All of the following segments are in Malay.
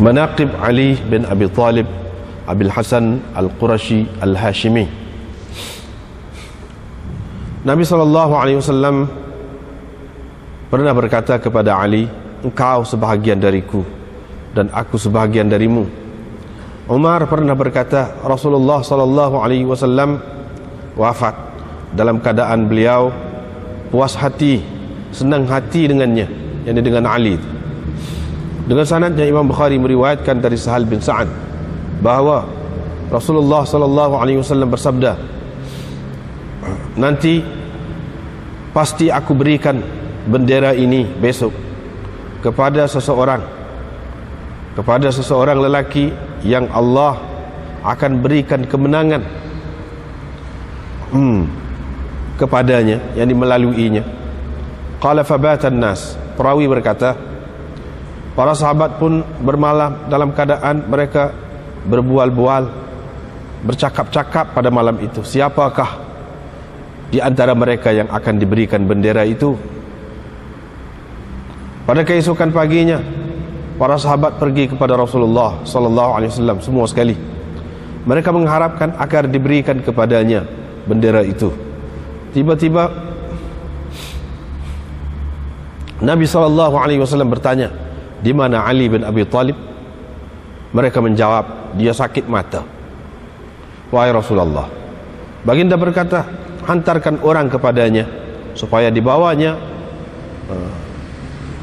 Manaqib Ali bin Abi Talib Abil Hasan Al-Qurashi Al-Hashimi. Nabi SAW pernah berkata kepada Ali, engkau sebahagian dariku dan aku sebahagian darimu. Umar pernah berkata, Rasulullah SAW wafat dalam keadaan beliau puas hati, senang hati dengannya, yakni dengan Ali. Dengan sanadnya Imam Bukhari meriwayatkan dari Sahal bin Sa'ad bahawa Rasulullah SAW bersabda, nanti pasti aku berikan bendera ini besok kepada seseorang lelaki yang Allah akan berikan kemenangan kepadanya, yang melaluinya. Qala fabatan nas, perawi berkata, para sahabat pun bermalam dalam keadaan mereka berbual-bual, bercakap-cakap pada malam itu, siapakah di antara mereka yang akan diberikan bendera itu. Pada keesokan paginya, para sahabat pergi kepada Rasulullah SAW semua sekali. Mereka mengharapkan agar diberikan kepadanya bendera itu. Tiba-tiba Nabi SAW bertanya, di mana Ali bin Abi Talib? Mereka menjawab, dia sakit mata. Wahai Rasulullah, baginda berkata, hantarkan orang kepadanya supaya dibawanya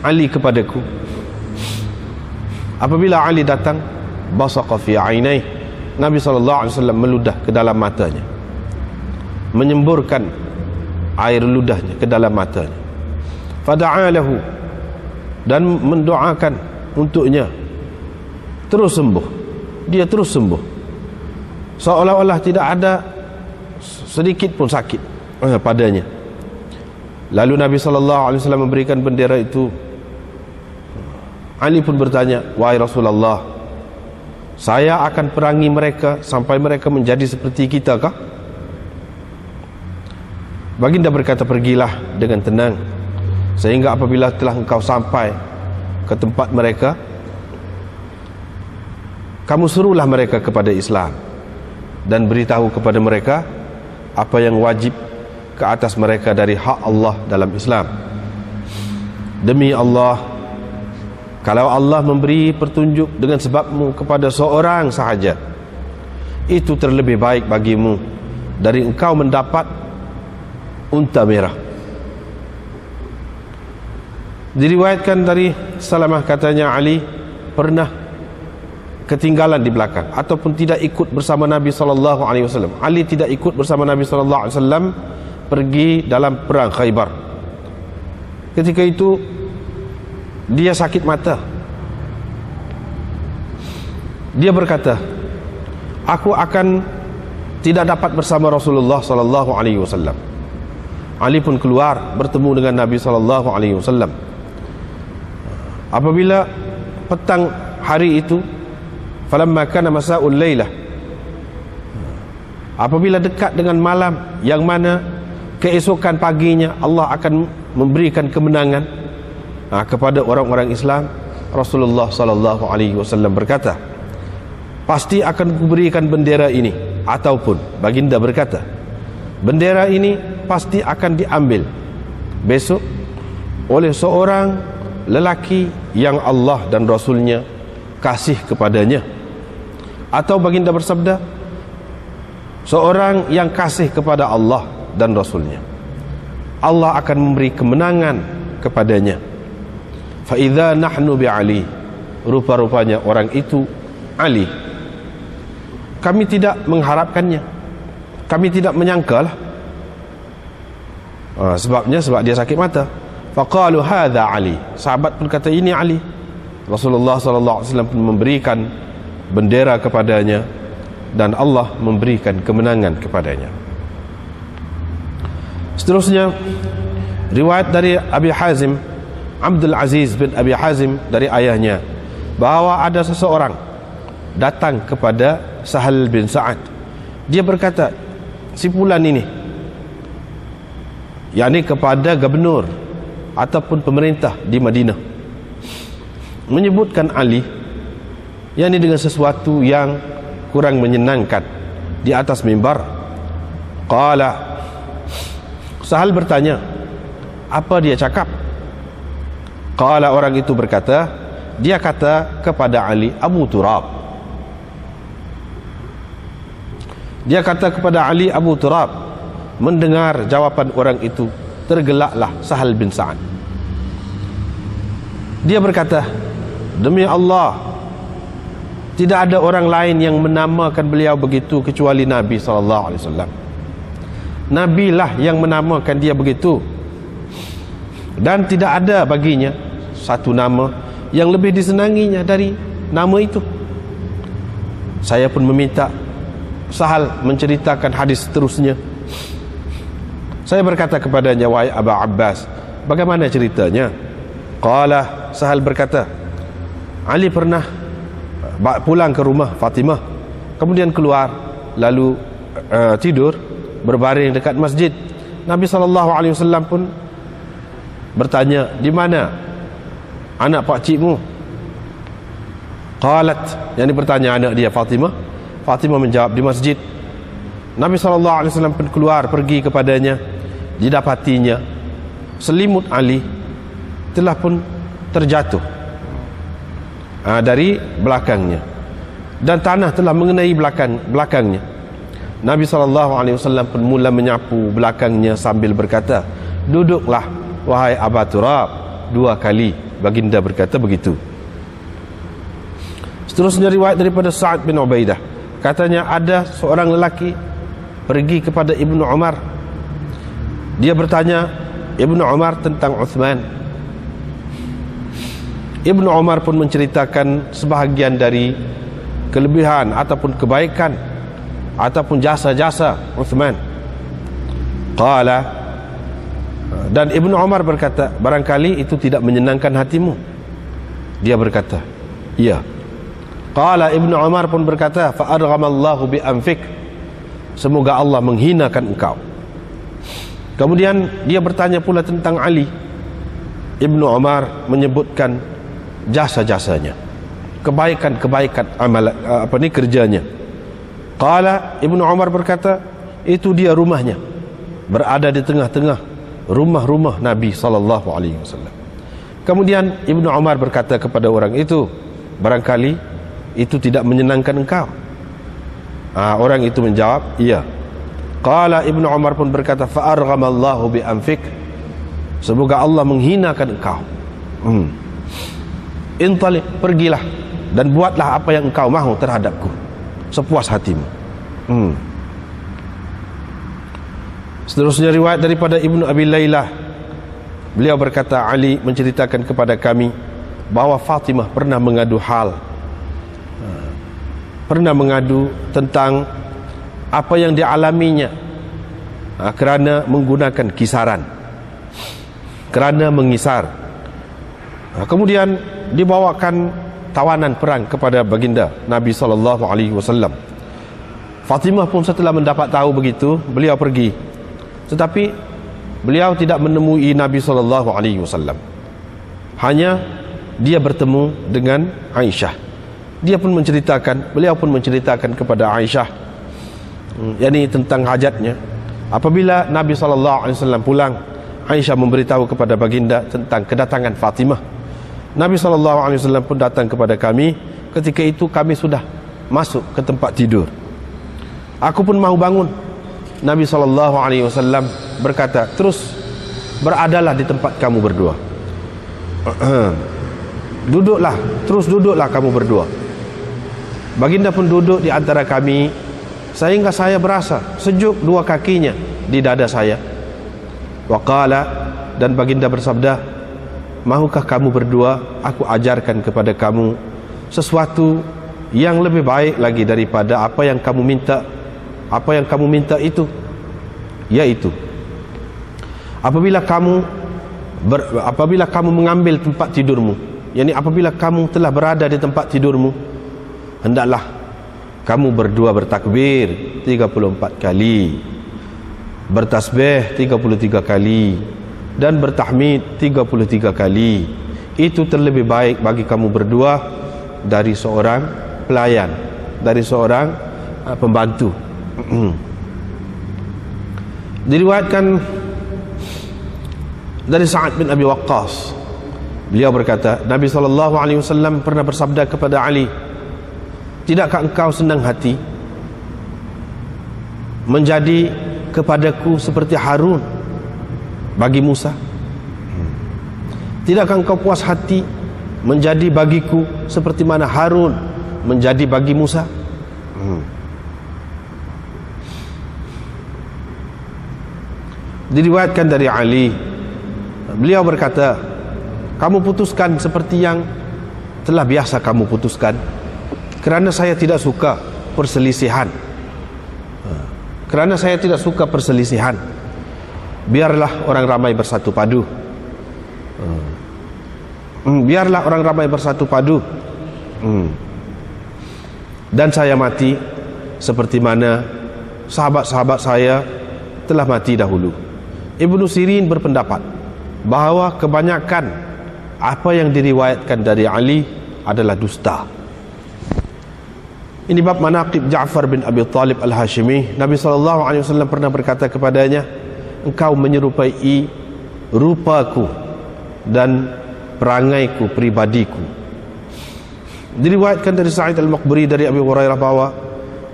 Ali kepadaku. Apabila Ali datang, basaqa fi ainai, Nabi SAW meludah ke dalam matanya, menyemburkan air ludahnya ke dalam matanya. Fada'a lahu, dan mendoakan untuknya, terus sembuh. Dia terus sembuh, seolah-olah tidak ada sedikit pun sakit padanya. Lalu Nabi SAW memberikan bendera itu. Ali pun bertanya, wahai Rasulullah, saya akan perangi mereka sampai mereka menjadi seperti kita kah? Baginda berkata, pergilah dengan tenang, sehingga apabila telah engkau sampai ke tempat mereka, kamu suruhlah mereka kepada Islam dan beritahu kepada mereka apa yang wajib ke atas mereka dari hak Allah dalam Islam. Demi Allah, kalau Allah memberi petunjuk dengan sebabmu kepada seorang sahaja, itu terlebih baik bagimu dari engkau mendapat unta merah. Diriwayatkan dari Salamah, katanya Ali pernah ketinggalan di belakang ataupun tidak ikut bersama Nabi SAW. Ali tidak ikut bersama Nabi SAW pergi dalam perang Khaybar. Ketika itu dia sakit mata. Dia berkata, aku akan tidak dapat bersama Rasulullah SAW. Ali pun keluar bertemu dengan Nabi SAW. Apabila petang hari itu, falamma kana masa'ul lailah, apabila dekat dengan malam yang mana keesokan paginya Allah akan memberikan kemenangan kepada orang-orang Islam, Rasulullah SAW berkata, pasti akan kuberikan bendera ini. Ataupun baginda berkata, bendera ini pasti akan diambil besok oleh seorang lelaki yang Allah dan Rasulnya kasih kepadanya. Atau baginda bersabda, seorang yang kasih kepada Allah dan Rasulnya, Allah akan memberi kemenangan kepadanya. Fa idza nahnu bi Ali, rupa-rupanya orang itu Ali. Kami tidak mengharapkannya, kami tidak menyangkalah. Sebab dia sakit mata. Faqalu hadza Ali, sahabat pun kata, ini Ali. Rasulullah SAW pun memberikan bendera kepadanya dan Allah memberikan kemenangan kepadanya. Seterusnya, riwayat dari Abi Hazim, Abdul Aziz bin Abi Hazim, dari ayahnya, bahawa ada seseorang datang kepada Sahal bin Sa'ad. Dia berkata, si fulan ini, yakni kepada gubernur ataupun pemerintah di Madinah, menyebutkan Ali yakni dengan sesuatu yang kurang menyenangkan di atas mimbar. Qala, Sahal bertanya, apa dia cakap? Qala, orang itu berkata, dia kata kepada Ali, Abu Turab. Dia kata kepada Ali, Abu Turab. Mendengar jawapan orang itu, tergelaklah Sahal bin Sa'ad. Dia berkata, demi Allah, tidak ada orang lain yang menamakan beliau begitu kecuali Nabi SAW. Nabi lah yang menamakan dia begitu, dan tidak ada baginya satu nama yang lebih disenanginya dari nama itu. Saya pun meminta Sahal menceritakan hadis seterusnya. Saya berkata kepadanya, wahai Abu Abbas, bagaimana ceritanya? Qala, Sahal berkata, Ali pernah pulang ke rumah Fatimah, kemudian keluar, lalu tidur berbaring dekat masjid. Nabi SAW pun bertanya, di mana anak pakcikmu? Qalat, yang bertanya anak dia Fatimah. Fatimah menjawab, di masjid. Nabi SAW pun keluar pergi kepadanya. Didapatinya selimut Ali telah pun terjatuh dari belakangnya, dan tanah telah mengenai belakangnya. Nabi SAW pun mula menyapu belakangnya sambil berkata, duduklah wahai Abu Turab. 2 kali baginda berkata begitu. Seterusnya riwayat daripada Sa'ad bin Ubaidah, katanya ada seorang lelaki pergi kepada Ibnu Umar. Dia bertanya Ibnu Umar tentang Uthman. Ibnu Umar pun menceritakan sebahagian dari kelebihan ataupun kebaikan ataupun jasa-jasa Uthman. Qala, dan Ibnu Umar berkata, barangkali itu tidak menyenangkan hatimu. Dia berkata, iya. Qala, Ibnu Umar pun berkata, fa arghamallahu bi anfik, semoga Allah menghinakan engkau. Kemudian dia bertanya pula tentang Ali. Ibnu Umar menyebutkan jasa-jasanya, kebaikan-kebaikan kerjanya. Qala, Ibnu Umar berkata, itu dia rumahnya, berada di tengah-tengah rumah-rumah Nabi SAW. Kemudian Ibnu Umar berkata kepada orang itu, barangkali itu tidak menyenangkan engkau. Orang itu menjawab, iya. Qala, Ibnu Umar pun berkata, fa arghamallahu bi anfik, semoga Allah menghinakan engkau. Intalik, pergilah dan buatlah apa yang engkau mahu terhadapku, sepuas hatimu. Seterusnya riwayat daripada Ibnu Abi Lailah, beliau berkata, Ali menceritakan kepada kami bahwa Fatimah pernah mengadu tentang apa yang dialaminya kerana menggunakan kisaran, kerana mengisar. Kemudian dibawakan tawanan perang kepada baginda Nabi SAW. Fatimah pun setelah mendapat tahu begitu, beliau pergi, tetapi beliau tidak menemui Nabi SAW. Hanya dia bertemu dengan Aisyah. Beliau pun menceritakan kepada Aisyah, yakni tentang hajatnya. Apabila Nabi SAW pulang, Aisyah memberitahu kepada baginda tentang kedatangan Fatimah. Nabi SAW pun datang kepada kami. Ketika itu kami sudah masuk ke tempat tidur. Aku pun mahu bangun. Nabi SAW berkata, terus beradalah di tempat kamu berdua. Duduklah kamu berdua. Baginda pun duduk di antara kami, sehingga saya berasa sejuk 2 kakinya di dada saya. Waqala, dan baginda bersabda, mahukah kamu berdua aku ajarkan kepada kamu sesuatu yang lebih baik lagi daripada apa yang kamu minta itu, yaitu apabila kamu mengambil tempat tidurmu, yakni apabila kamu telah berada di tempat tidurmu, hendaklah kamu berdua bertakbir 34 kali, bertasbih 33 kali, dan bertahmid 33 kali. Itu terlebih baik bagi kamu berdua dari seorang pelayan, dari seorang pembantu. Diriwayatkan dari Sa'ad bin Abi Waqqas, beliau berkata, Nabi SAW pernah bersabda kepada Ali, tidakkah engkau senang hati menjadi kepadaku seperti Harun bagi Musa? Tidakkah engkau puas hati menjadi bagiku seperti mana Harun menjadi bagi Musa? Diriwayatkan dari Ali, beliau berkata, kamu putuskan seperti yang telah biasa kamu putuskan, kerana saya tidak suka perselisihan. Kerana saya tidak suka perselisihan, biarlah orang ramai bersatu padu. Biarlah orang ramai bersatu padu. Dan saya mati seperti mana sahabat-sahabat saya telah mati dahulu. Ibnu Sirin berpendapat bahawa kebanyakan apa yang diriwayatkan dari Ali adalah dusta. Ini bab manaqib Ja'far bin Abi Talib Al-Hashimi. Nabi SAW pernah berkata kepadanya, engkau menyerupai rupaku dan perangaiku, pribadiku. Diriwayatkan dari Sa'id Al-Maqburi dari Abu Hurairah bahwa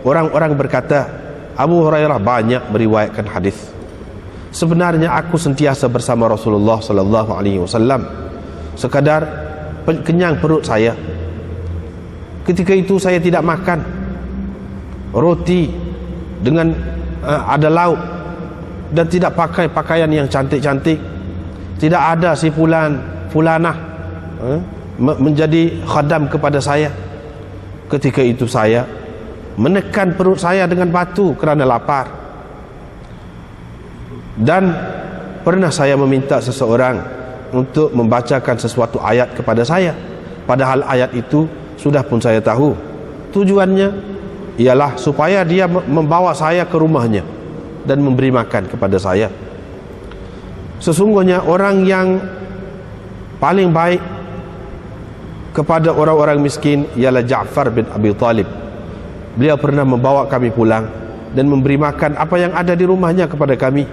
orang-orang berkata, Abu Hurairah banyak meriwayatkan hadis. Sebenarnya aku sentiasa bersama Rasulullah SAW, sekadar kenyang perut saya. Ketika itu saya tidak makan roti dengan ada lauk, dan tidak pakai pakaian yang cantik-cantik. Tidak ada si fulanah menjadi khadam kepada saya. Ketika itu saya menekan perut saya dengan batu kerana lapar. Dan pernah saya meminta seseorang untuk membacakan sesuatu ayat kepada saya, padahal ayat itu sudah pun saya tahu tujuannya ialah supaya dia membawa saya ke rumahnya dan memberi makan kepada saya. Sesungguhnya orang yang paling baik kepada orang-orang miskin ialah Ja'far bin Abi Talib. Beliau pernah membawa kami pulang dan memberi makan apa yang ada di rumahnya kepada kami,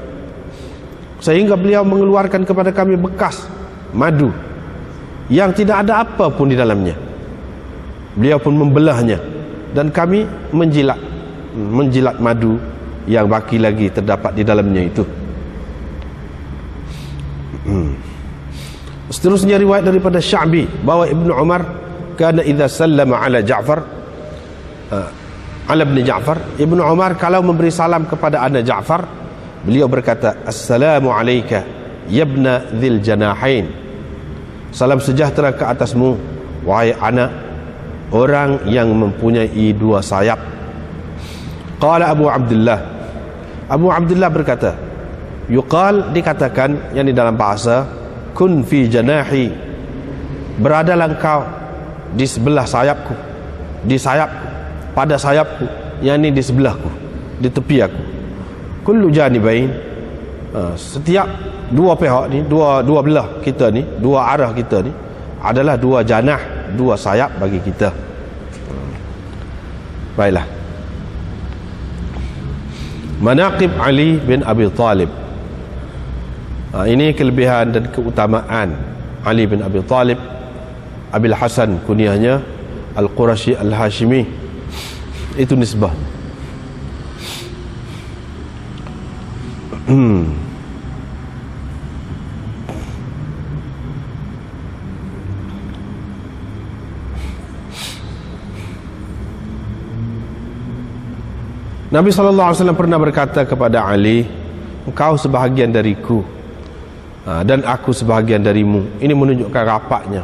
sehingga beliau mengeluarkan kepada kami bekas madu yang tidak ada apa pun di dalamnya. Beliau pun membelahnya dan kami menjilat madu yang baki lagi terdapat di dalamnya itu. Seterusnya riwayat daripada Sya'bi bahwa Ibnu Umar kana idza sallama ala Ja'far ala ibn Ja'far, Ibnu Umar kalau memberi salam kepada anak Ja'far, beliau berkata, assalamu alayka yabna dzil janahain, salam sejahtera ke atasmu wahai anak orang yang mempunyai dua sayap. Qala Abu Abdullah berkata, yuqal, dikatakan, yang di dalam bahasa, kun fi janahi, beradalah engkau di sebelah sayapku, di sayapku, pada sayapku, yakni di sebelahku, di tepi aku. Kullu janibain, setiap dua pihak ni, dua belah kita ni, dua arah kita ni adalah dua janah, dua sayap bagi kita. Baiklah, manaqib Ali bin Abi Talib. Ini kelebihan dan keutamaan Ali bin Abi Talib. Abil Hasan kunyahnya, Al-Qurashi Al-Hashimi, itu nisbah. Nabi SAW pernah berkata kepada Ali, engkau sebahagian dariku dan aku sebahagian darimu. Ini menunjukkan rapatnya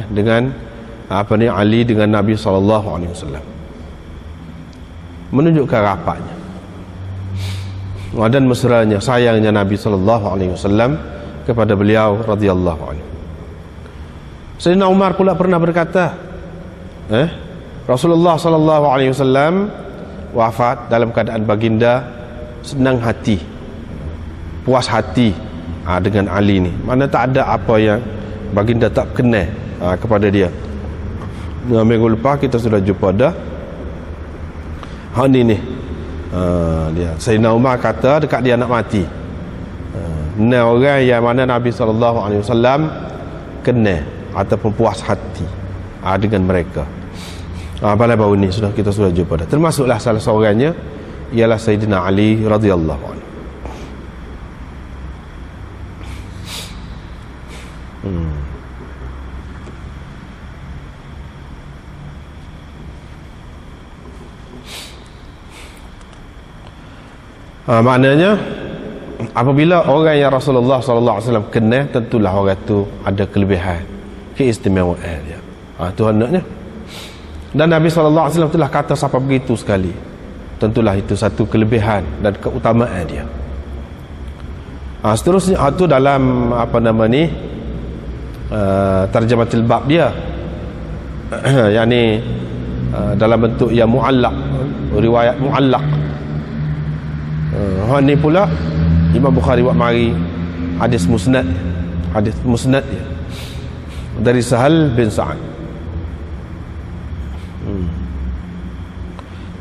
dengan Ali dengan Nabi SAW. Menunjukkan rapatnya dan mesranya, sayangnya Nabi SAW kepada beliau radhiyallahu anhu. Sayyidina Umar pula pernah berkata, Rasulullah SAW wafat dalam keadaan baginda senang hati, puas hati dengan Ali ni. Mana tak ada apa yang baginda tak kenal kepada dia. Minggu lepas kita sudah jumpa dah hak ni dia Sayyidina Umar kata dekat dia nak mati. Orang yang mana Nabi SAW kenal ataupun puas hati dengan mereka. Pada baru ni kita sudah jumpa dah. Termasuklah salah seorangnya ialah Sayyidina Ali radhiyallahu anhu. Maknanya apabila orang yang Rasulullah SAW kenal, tentulah orang tu ada kelebihan, keistimewaan dia. Itu hendaknya. Dan Nabi SAW telah kata siapa begitu sekali, tentulah itu satu kelebihan dan keutamaan dia. Seterusnya itu dalam tarjamatul bab dia, yakni dalam bentuk yang muallaq, riwayat muallaq. Ni pula Imam Bukhari buat mari hadis musnad dia dari Sahal bin Sa'ad.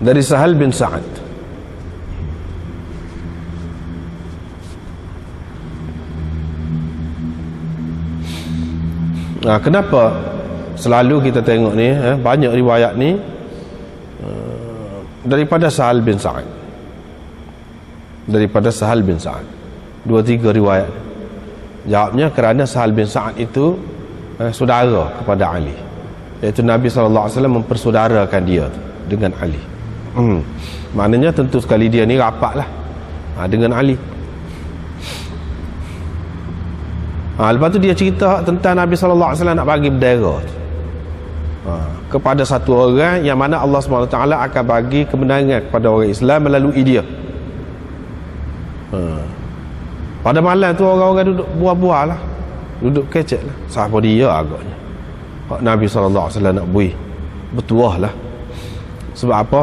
Dari Sahal bin Sa'ad. Kenapa selalu kita tengok ni banyak riwayat ni daripada Sahal bin Sa'ad, daripada Sahal bin Sa'ad, 2-3 riwayat. Jawabnya kerana Sahal bin Sa'ad itu saudara kepada Ali, iaitu Nabi SAW mempersaudarakan dia dengan Ali. Maknanya tentu sekali dia ni rapatlah dengan Ali. Lepas tu dia cerita tentang Nabi SAW nak bagi bendera kepada satu orang yang mana Allah SWT akan bagi kemenangan kepada orang Islam melalui dia. Pada malam tu orang-orang duduk buah-buah lah, duduk kecek lah. Siapa dia agaknya Nabi SAW nak bui bertuah lah. Sebab apa?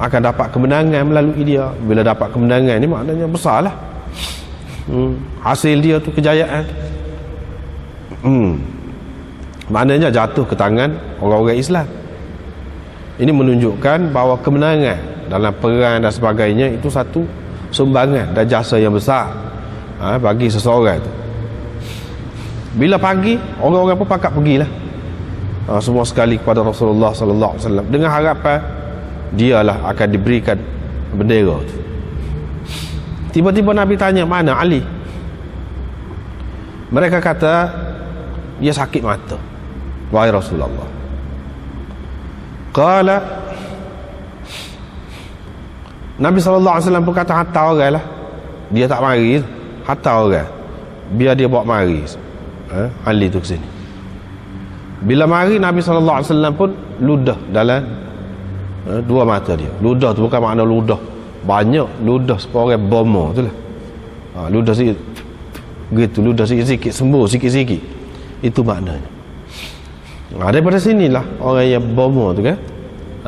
Akan dapat kemenangan melalui dia. Bila dapat kemenangan ni maknanya besar lah, hasil dia tu kejayaan. Maknanya jatuh ke tangan orang-orang Islam. Ini menunjukkan bahawa kemenangan dalam perang dan sebagainya itu satu sumbangan dan jasa yang besar bagi seseorang tu. Bila pagi, orang-orang pun pakat pergilah semua sekali kepada Rasulullah SAW dengan harapan dialah akan diberikan bendera tu. Tiba-tiba Nabi tanya, mana Ali? Mereka kata dia sakit mata, wahai Rasulullah. Qala, Nabi SAW pun kata hantar orang lah. Dia tak mari, hantar orang, biar dia bawa mari Ali tu ke sini. Bila mari, Nabi SAW pun ludah dalam dua mata dia. Ludah tu bukan makna ludah banyak, ludah seorang bomo tu lah. Ludah sikit gitu, ludah sikit-sikit, sembuh sikit-sikit, itu maknanya. Daripada sinilah orang yang bomo tu kan,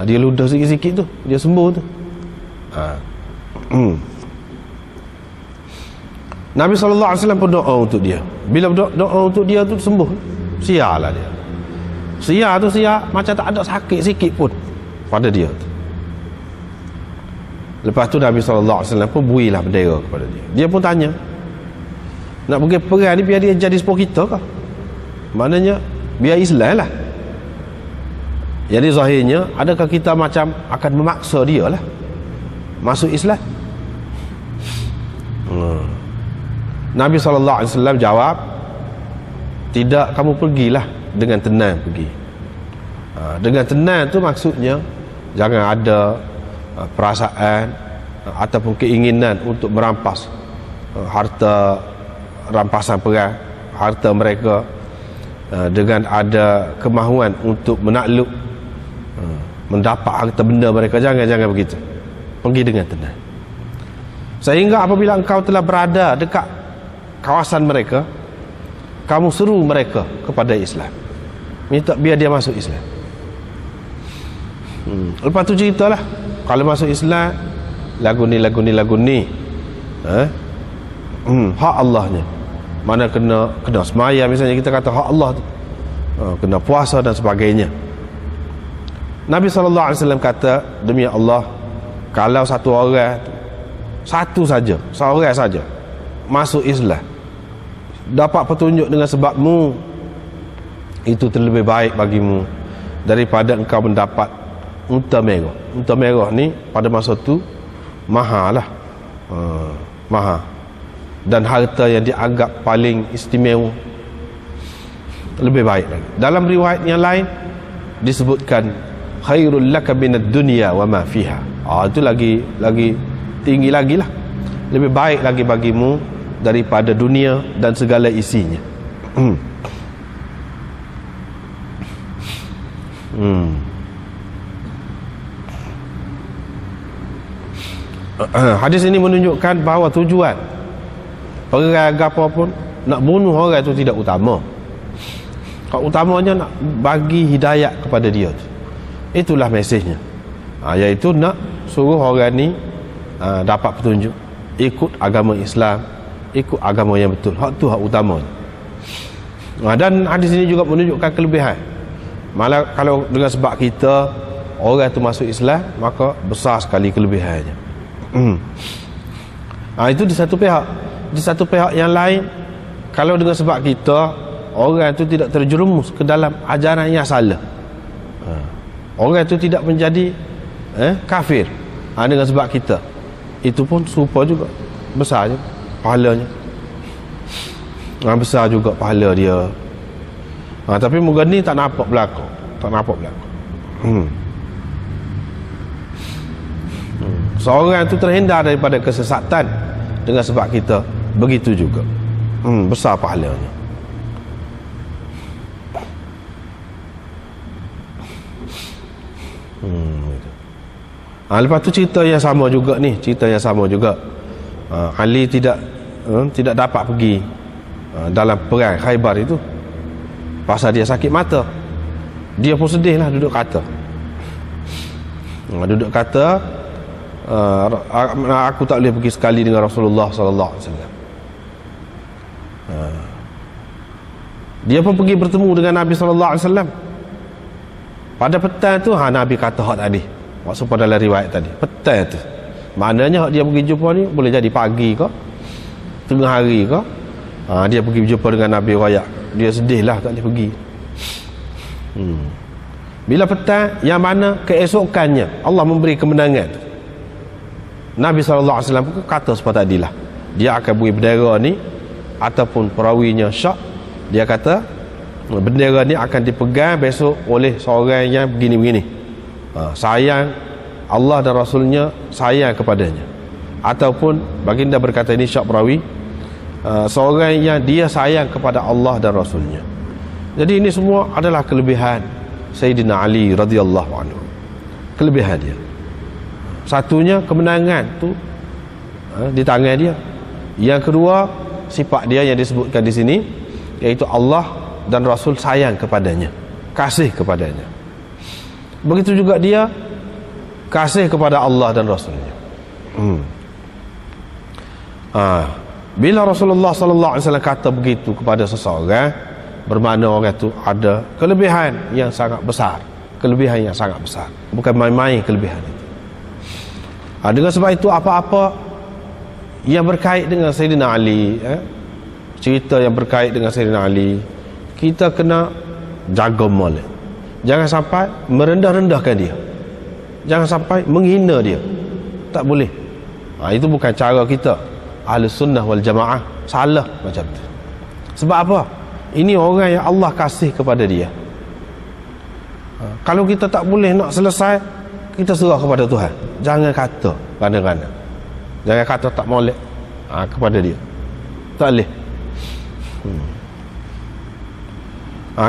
dia ludah sikit-sikit tu, dia sembuh tu. Nabi SAW pun doa untuk dia. Bila doa untuk dia tu sembuh, siarlah dia. Siar tu siar macam tak ada sakit sikit pun pada dia tu. Lepas tu Nabi SAW pun builah bendera kepada dia. Dia pun tanya, nak pergi perang ni biar dia jadi sepuh kita kah? Maknanya biar Islam lah. Jadi zahirnya, adakah kita macam akan memaksa dia lah masuk Islam? Nabi SAW jawab, tidak, kamu pergilah dengan tenang pergi. Dengan tenang tu maksudnya jangan ada perasaan ataupun keinginan untuk merampas harta rampasan perang, harta mereka, dengan ada kemahuan untuk menakluk, mendapat harta benda mereka. Jangan begitu. Pergi dengan tenang. Sehingga apabila engkau telah berada dekat kawasan mereka, kamu seru mereka kepada Islam, minta biar dia masuk Islam. Lepas tu ceritalah, kalau masuk Islam, lagu ni hak Allahnya. Mana kena semaya, misalnya kita kata hak Allah tu, kena puasa dan sebagainya. Nabi SAW kata, demi Allah, kalau satu orang, seorang saja masuk Islam, dapat petunjuk dengan sebabmu, itu terlebih baik bagimu daripada engkau mendapat unta merah. Unta merah ni pada masa tu mahal lah, mahal, dan harta yang dianggap paling istimewa, lebih baik lagi. Dalam riwayat yang lain disebutkan khairul laka minad dunya wa ma fiha. Itu lagi tinggi lagi lah, lebih baik lagi bagimu daripada dunia dan segala isinya. Hadis ini menunjukkan bahawa tujuan perang apa pun, nak bunuh orang itu tidak utama. Kalau utamanya nak bagi hidayat kepada dia tu. Itulah mesejnya, iaitu nak suruh orang ni dapat petunjuk, ikut agama Islam, ikut agama yang betul. Hak tu hak utamanya. Dan hadis ini juga menunjukkan kelebihan. Malah kalau dengan sebab kita orang tu masuk Islam, maka besar sekali kelebihannya. Itu di satu pihak. Di satu pihak yang lain, kalau dengan sebab kita orang tu tidak terjerumus ke dalam ajaran yang salah, orang itu tidak menjadi kafir dengan sebab kita, itu pun serupa juga, besar je pahalanya, besar juga pahala dia. Tapi moga ni tak nampak berlaku. Seorang itu terhindar daripada kesesatan dengan sebab kita, begitu juga besar pahalanya. Lepas tu cerita yang sama juga ni, Ali tidak dapat pergi dalam perang Khaybar itu pasal dia sakit mata. Dia pun sedih lah, duduk kata aku tak boleh pergi sekali dengan Rasulullah SAW. Dia pun pergi bertemu dengan Nabi SAW. Pada petang tu Nabi kata hak tadi, maksud pada dalam riwayat tadi, petang tu, maknanya dia pergi jumpa ni boleh jadi pagi ke, tengah hari ke. Dia pergi jumpa dengan Nabi, rakyat dia sedih lah, tak boleh pergi. Bila petang, yang mana keesokannya Allah memberi kemenangan, Nabi SAW kata seperti tadilah, dia akan beri bendera ni ataupun perawinya syak, dia kata bendera ni akan dipegang besok oleh seorang yang begini-begini, sayang Allah dan Rasulnya, sayang kepadanya. Ataupun baginda berkata, ini syak perawi, seorang yang dia sayang kepada Allah dan Rasulnya. Jadi ini semua adalah kelebihan Sayyidina Ali radhiyallahu anhu, kelebihan dia. Satunya kemenangan tu di tangan dia. Yang kedua, sifat dia yang disebutkan di sini, iaitu Allah dan Rasul sayang kepadanya, kasih kepadanya. Begitu juga dia kasih kepada Allah dan Rasulnya. Bila Rasulullah SAW kata begitu kepada seseorang, bermakna orang itu ada kelebihan yang sangat besar, bukan main-main kelebihan itu. Dengan sebab itu, apa-apa yang berkait dengan Sayyidina Ali, cerita yang berkait dengan Sayyidina Ali, kita kena jaga molek. Jangan sampai merendah-rendahkan dia, jangan sampai menghina dia, tak boleh. Itu bukan cara kita Ahlus Sunnah wal Jamaah, salah macam tu. Sebab apa? Ini orang yang Allah kasih kepada dia. Kalau kita tak boleh nak selesai, kita serah kepada Tuhan. Jangan kata kadang-kadang, jangan kata tak molek kepada dia, tak boleh.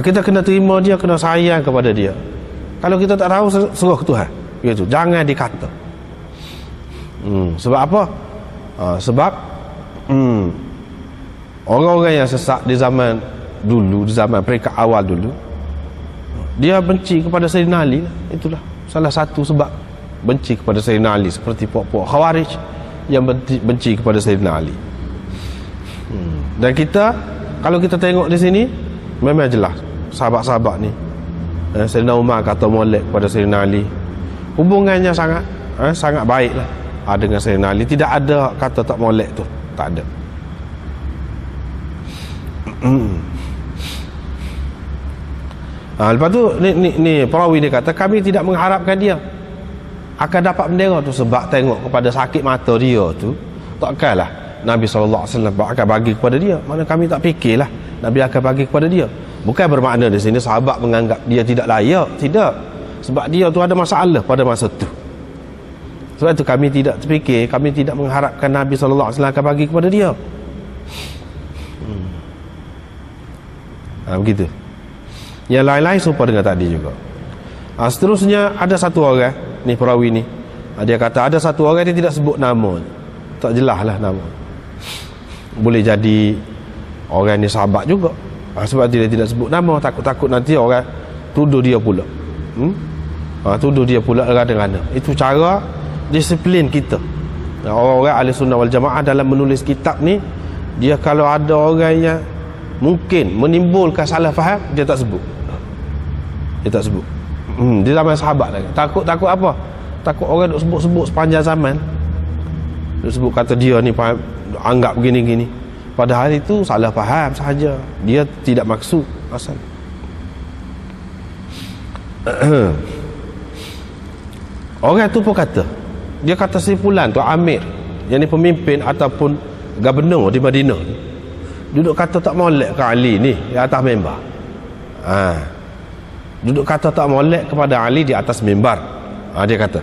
Kita kena terima dia, kena sayang kepada dia. Kalau kita tak tahu, serah ke Tuhan, gitu. Jangan dikata. Sebab apa? Sebab orang-orang yang sesat di zaman dulu, di zaman mereka awal dulu, dia benci kepada Sayyidina Ali. Itulah salah satu sebab benci kepada Sayyidina Ali, seperti puak-puak Khawarij yang benci kepada Sayyidina Ali. Dan kita, kalau kita tengok di sini, memang jelas sahabat-sahabat ni. Sayyidina Umar kata molek kepada Sayyidina Ali. Hubungannya sangat baik lah dengan Sayyidina Ali. Tidak ada kata tak molek tu, tak ada. Lepas tu ni perawi ni kata kami tidak mengharapkan dia akan dapat bendera tu, sebab tengok kepada sakit mata dia tu, takkanlah Nabi SAW akan bagi kepada dia. Mana kami tak fikirlah Nabi akan bagi kepada dia. Bukan bermakna di sini sahabat menganggap dia tidak layak, tidak. Sebab dia tu ada masalah pada masa tu. Sebab itu kami tidak terfikir, kami tidak mengharapkan Nabi SAW akan bagi kepada dia. Begitu. Yang lain-lain serupa dengan tadi juga. Seterusnya ada satu orang ni, perawi ni, dia kata ada satu orang dia tidak sebut nama, tak jelas lah nama. Boleh jadi orang ni sahabat juga, sebab dia tidak sebut nama, takut-takut nanti orang tuduh dia pula. Tuduh dia pula kadang-kadang. Itu cara disiplin kita. Orang-orang ahli sunnah wal jamaah dalam menulis kitab ni, dia kalau ada orang yang mungkin menimbulkan salah faham, dia tak sebut. Dia tak sebut. Di zaman sahabat lagi. Takut apa? Takut orang duk sebut-sebut sepanjang zaman. Duk sebut kata dia ni anggap begini-gini. Padahal itu salah faham sahaja. Dia tidak maksud asal. Orang tu pun kata, dia kata si fulan tu Amir, yang ni pemimpin ataupun gubernur di Madinah, duduk kata tak molek ke Ali ni di atas mimbar. Duduk kata tak molek kepada Ali di atas mimbar. Dia kata.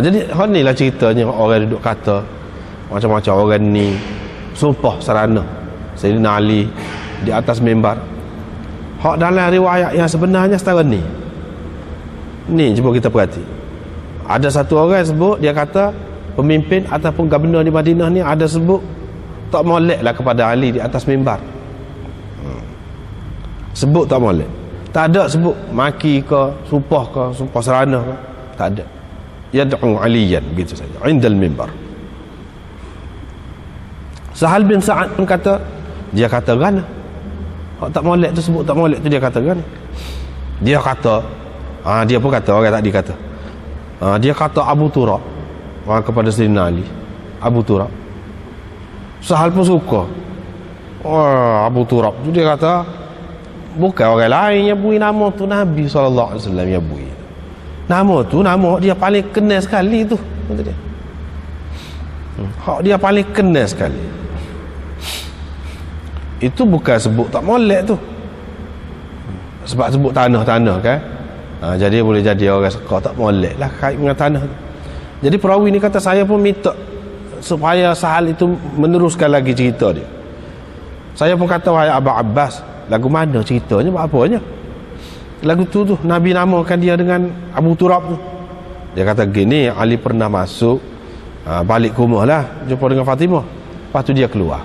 Jadi ni lah ceritanya orang duduk kata macam-macam. Orang ni sumpah serana Sayyidina Ali di atas mimbar. Hak dalam riwayat yang sebenarnya setara ni. Ni cuba kita perhati. Ada satu orang sebut, dia kata pemimpin ataupun gubernur di Madinah ni ada sebut tak molek lah kepada Ali di atas mimbar. Sebut tak molek. Tak ada sebut maki ke, sumpah serana ke, tak ada. Yad'u aliyan, begitu saja, indal mimbar. Sahal bin Sa'ad pun kata, dia kata kan, tak molek tu, sebut tak molek tu, dia kata kan. Dia kata, dia pun kata, orang tadi kata, dia kata Abu Turab kepada Sayyidina Ali, Abu Turab. Sahal pun suka. Abu Turab tu dia kata bukan orang lain yang bui nama tu, Nabi SAW yang bui. Nama tu, nama dia paling kenal sekali tu, kata dia. Hak dia paling kenal sekali. Itu bukan sebut tak molek tu. Sebab sebut tanah-tanah kan. Jadi boleh jadi orang suka tak molek lah kait dengan tanah tu. Jadi perawi ni kata saya pun minta supaya Sahal itu meneruskan lagi cerita dia. Saya pun kata, wahai Abu Abbas, lagu mana ceritanya, buat apanya? Lagu tu Nabi namakan dia dengan Abu Turab tu. Dia kata gini, Ali pernah masuk, balik ke rumah lah, jumpa dengan Fatimah. Lepas tu dia keluar.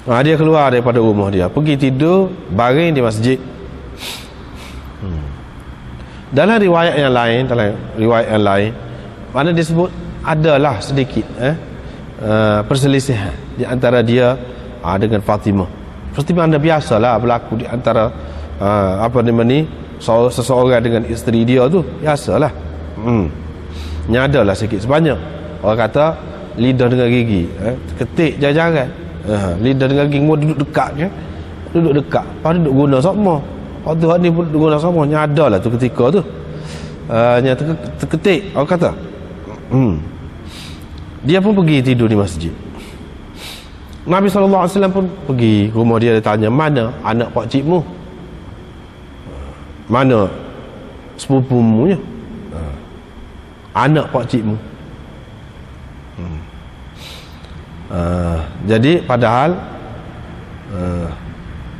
Dia keluar daripada rumah dia, pergi tidur baring di masjid. Dalam riwayat yang lain, mana disebut adalah sedikit perselisihan di antara dia dengan Fatimah. Seperti mana biasalah berlaku di antara seseorang dengan isteri dia tu, biasalah. Adalah sikit sebanyak. Orang kata lidah dengan gigi, ketik jajaran. Lidah dengan gigi semua duduk dekat kan? Duduk dekat. Lepas duduk guna sama. Waktu ni pun duduk guna sama. Adalah tu ketika tu. Terketik orang kata. Dia pun pergi tidur di masjid. Nabi SAW pun pergi rumah dia, dia tanya, mana anak pak cikmu? Mana sepupumu? Anak pak cikmu. Jadi padahal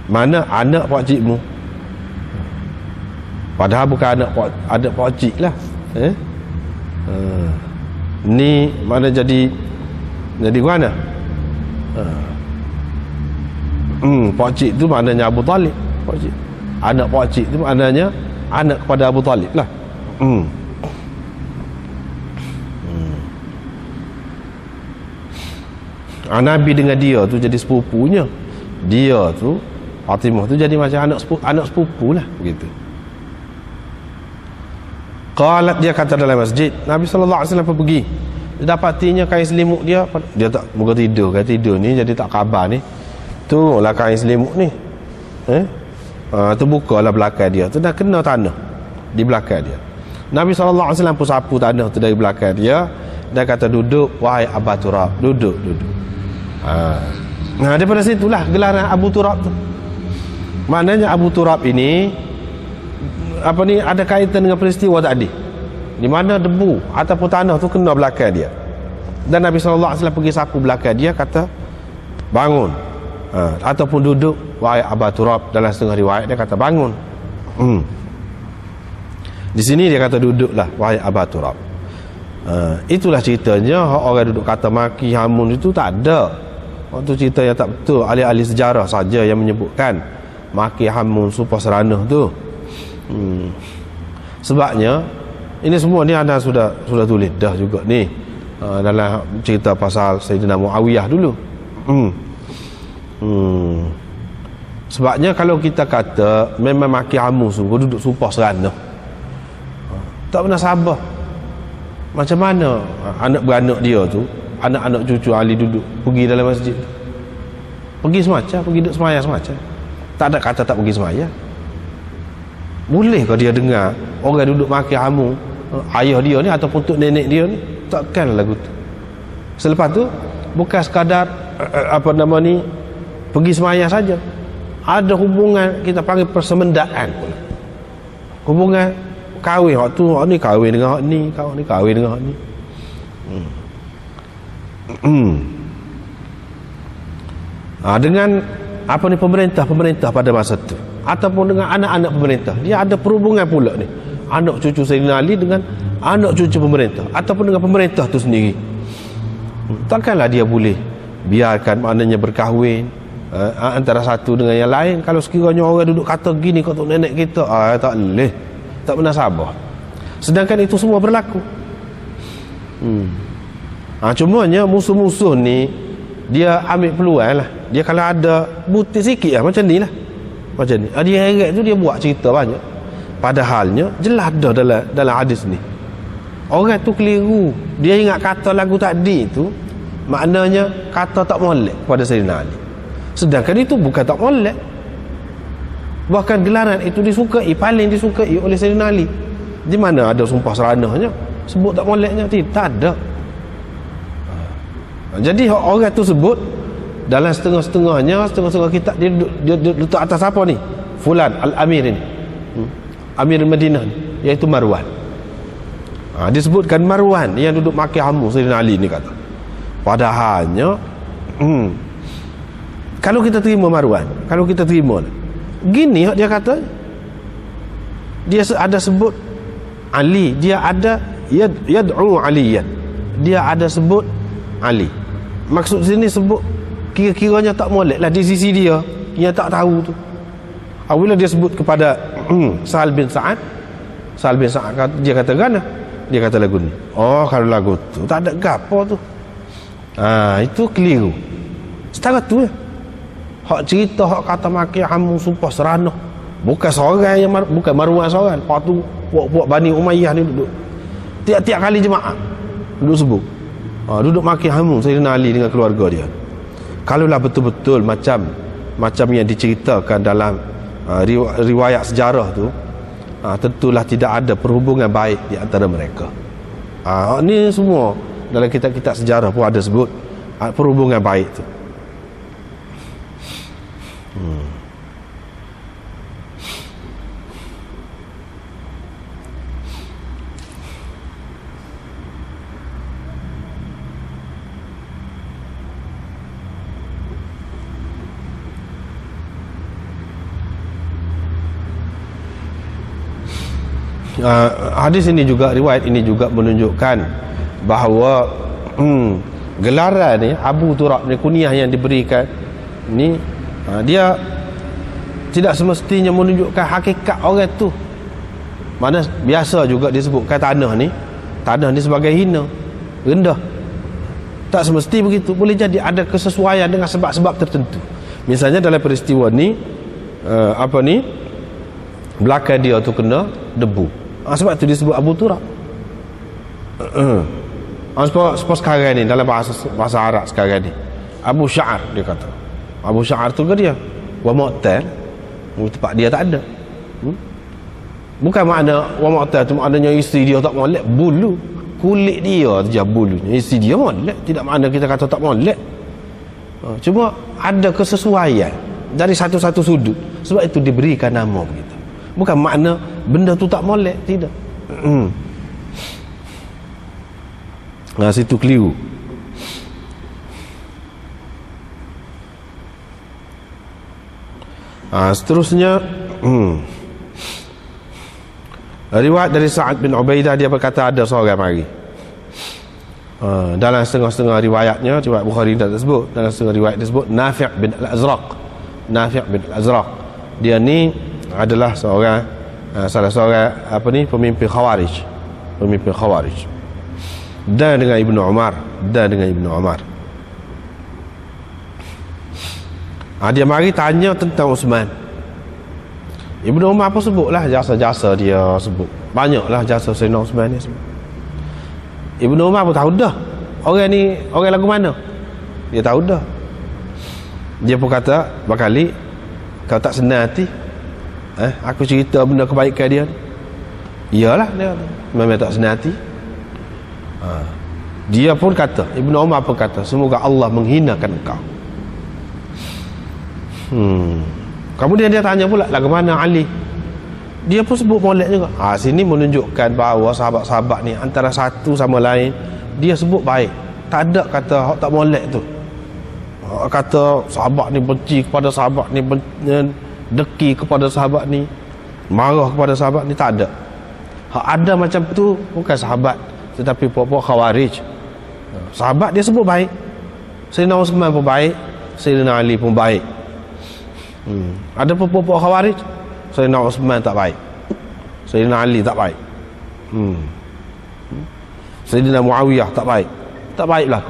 mana anak pak cikmu? Padahal bukan anak pak cik lah. Ni mana jadi mana? Pak cik tu maknanya Abu Talib. Pak cik. Anak pak cik tu maknanya anak kepada Abu Talib lah. Nabi dengan dia tu jadi sepupunya. Dia tu Fatimah tu jadi macam anak sepupu lah begitu. Qalat, dia kata dalam masjid, Nabi SAW pergi, dia dapatinya kain selimut dia tak muka tidur, kain tidur ni jadi tak khabar ni. Tengoklah kain selimut ni. Terbukalah belakang dia. Tu dah kena tanah di belakang dia. Nabi SAW pun sapu tanah tu dari belakang dia. Dia kata, duduk wahai Abu Turab, duduk. Daripada situlah gelaran Abu Turab tu. Maknanya Abu Turab ini ada kaitan dengan peristiwa tadi, di mana debu ataupun tanah tu kena belakang dia. Dan Nabi SAW pergi sapu belakang dia, kata bangun, ataupun duduk wahai Abu Turab. Dalam setengah riwayat dia kata bangun. Di sini dia kata duduklah wahai Abu Turab. Itulah ceritanya. Orang duduk kata maki Hamun itu tak ada. Waktu cerita yang tak betul. Ahli-ahli sejarah saja yang menyebutkan maki Hamun supaya seranah tu. Sebabnya ini semua ni anda sudah tulis dah juga ni, dalam cerita pasal Sayyidina Muawiyah dulu. Sebabnya kalau kita kata memang maki Hamun sungguh duduk supaya seranah, tak pernah sabar. Macam mana anak beranak dia tu, anak-anak cucu Ali duduk pergi dalam masjid, pergi semacam, pergi duduk semaya semacam, tak ada kata tak pergi semaya. Boleh kau dia dengar orang duduk maki Hamun, ayah dia ni ataupun tok nenek dia ni? Takkan lagu tu. Selepas tu bukan sekadar pergi semaya saja, ada hubungan kita panggil persemendaan pula. Hubungan kahwin, hak tu hak ni kahwin dengan hak ni, kau ni kahwin dengan hak ni. Dengan pemerintah pada masa tu, ataupun dengan anak-anak pemerintah, dia ada perhubungan pula ni, anak cucu Sayyidina Ali dengan anak cucu pemerintah, ataupun dengan pemerintah tu sendiri. Takkanlah dia boleh biarkan maknanya berkahwin antara satu dengan yang lain. Kalau sekiranya orang duduk kata gini kau tok nenek kita, tak boleh, tak pernah sabar. Sedangkan itu semua berlaku. Cumanya musuh-musuh ni dia ambil peluang lah. Dia kalau ada butik sikit lah, macam ni lah, macam ni, dia heret tu dia buat cerita banyak. Padahalnya jelas dah dalam hadis ni. Orang tu keliru, dia ingat kata lagu tadi tu maknanya kata tak molek kepada Sayyidina Ali. Sedangkan itu bukan tak molek, bahkan gelaran itu disukai, paling disukai oleh Sayyidina Ali. Di mana ada sumpah seranahnya sebut tak moleknya? Tak ada. Jadi orang tu sebut dalam setengah-setengahnya, setengah-setengah kitab dia letak atas apa ni? Fulan Al-Amir ini, Amir Madinah ni, iaitu Marwan. Disebutkan Marwan yang duduk maki Hamun Sayyidina Ali ni kata. Padahalnya kalau kita terima Marwan, kalau kita terima gini dia kata, dia ada sebut Ali, dia ada yad'u Aliyan, dia ada sebut Ali. Maksud sini sebut kira-kiranya tak molek lah di sisi dia yang tak tahu tu. Bila dia sebut kepada Sahal bin Sa'ad dia kata gana, dia kata lagu ni, kalau lagu tu tak ada gapo tu, itu keliru. Setara tu ya, hak cerita, hak kata maki Hamun sumpah seranah, bukan seorang yang bukan Marwan seorang. Lepas tu buat Bani Umayyah ni duduk tiap-tiap kali jemaah duduk sebut, duduk maki Hamun Sayyidina Ali dengan keluarga dia. Kalaulah betul-betul macam yang diceritakan dalam riwayat sejarah tu, tentulah tidak ada perhubungan baik di antara mereka. Ni semua dalam kitab-kitab sejarah pun ada sebut perhubungan baik tu. Hadis ini juga, riwayat ini juga menunjukkan bahawa gelaran ni Abu Turab ni, kunyah yang diberikan ni, dia tidak semestinya menunjukkan hakikat orang tu. Mana biasa juga disebutkan tanah ni sebagai hina, rendah. Tak semesti begitu. Boleh jadi ada kesesuaian dengan sebab-sebab tertentu. Misalnya dalam peristiwa ni belakang dia tu kena debu. Sebab tu disebut Abu Turab. Sebab sekarang ni dalam bahasa Arab sekarang ni Abu Sya'ar dia kata. Abu Sya'ar tu ke dia? Wa Mu'tal. Tempat dia tak ada. Bukan makna wa Mu'tal tu maknanya isteri dia tak molek, bulu. Kulit dia je bulunya. Isteri dia molek. Tidak makna kita kata tak molek. Cuma ada kesesuaian dari satu-satu sudut. Sebab itu diberikan nama begitu. Bukan makna benda tu tak molek, tidak. Situ keliru. Seterusnya riwayat dari Sa'ad bin Ubaidah, dia berkata ada seorang mari. Dalam setengah-setengah riwayatnya, riwayat Bukhari tak sebut, dalam setengah riwayat disebut Nafi' bin Al-Azraq. Nafi' bin Al-Azraq, dia ni adalah seorang salah seorang pemimpin Khawarij. Pemimpin Khawarij. Dan dengan Ibnu Umar. Dia mari tanya tentang Uthman. Ibnu Umar pun sebutlah jasa-jasa dia, sebut banyaklah jasa Sayyidina Uthman ni sebut. Ibnu Umar pun tahu dah orang ni orang lagu mana. Dia tahu dah. Dia pun kata berkali, kau tak senang hati aku cerita benda kebaikan dia. Iyalah, dia memang tak senang hati. Dia pun kata, Ibnu Umar pun kata, semoga Allah menghinakan engkau. Kemudian dia tanya pula, lagu mana Ali? Dia pun sebut molek juga. Sini menunjukkan bahawa sahabat-sahabat ni antara satu sama lain dia sebut baik. Tak ada kata hak tak molek tu. Kata sahabat ni benci kepada sahabat ni, deki kepada sahabat ni, marah kepada sahabat ni, tak ada. Hak ada macam tu bukan sahabat, tetapi puak-puak Khawarij. Sahabat dia sebut baik. Sayyidina Uthman pun baik, Sayyidina Ali pun baik. Ada puak-puak Khawarij, Sayyidina Uthman tak baik, Sayyidina Ali tak baik, Sayyidina Muawiyah tak baik. Tak baiklah.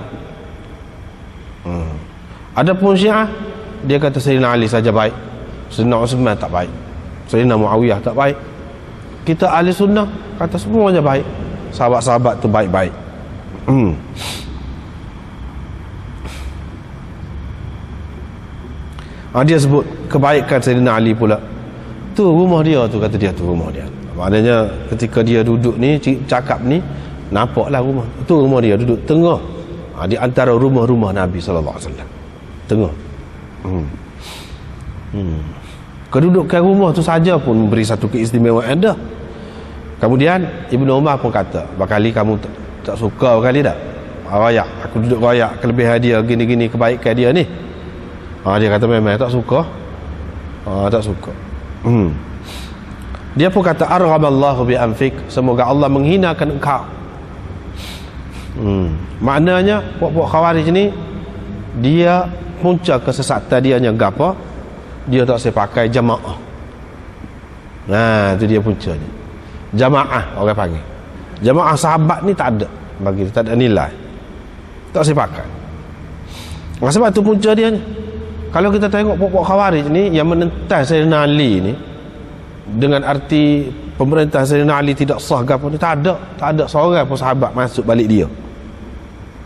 Ada pun Syiah, dia kata Sayyidina Ali saja baik, Sayyidina Uthman tak baik, Sayyidina Muawiyah tak baik. Kita ahli sunnah kata semuanya baik, sahabat-sahabat tu baik-baik. Dia sebut kebaikan Sayyidina Ali pula. Tu rumah dia tu, kata dia tu rumah dia. Maknanya ketika dia duduk ni cakap ni, nampaklah rumah. Tu rumah dia duduk tengah di antara rumah-rumah Nabi sallallahu alaihi wasallam. Tengah. Kedudukan rumah tu saja pun memberi satu keistimewaan dah. Kemudian Ibnu Umar pun kata, "Bakali kamu tak suka bakali tak? Rayak, aku duduk rayak kelebihan dia gini-gini, kebaikan dia ni." Dia kata memang tak suka. Tak suka. Dia pun kata, "Arghaballahu bi anfik." Semoga Allah menghinakan engkau. Maknanya puak-puak Khawarij ni, dia punca kesesatan dia nya gapo? Dia tak saya pakai jamaah. Itu dia puncanya. Jamaah orang panggil. Jamaah sahabat ni tak ada bagi dia, tak ada nilai. Tak saya pakai. Sebab tu punca dia ni. Kalau kita tengok puak-puak Khawarij ni yang menentang Sayyidina Ali ni dengan arti pemerintah Sayyidina Ali tidak sah ke apa ni, tak ada seorang pun sahabat masuk balik dia.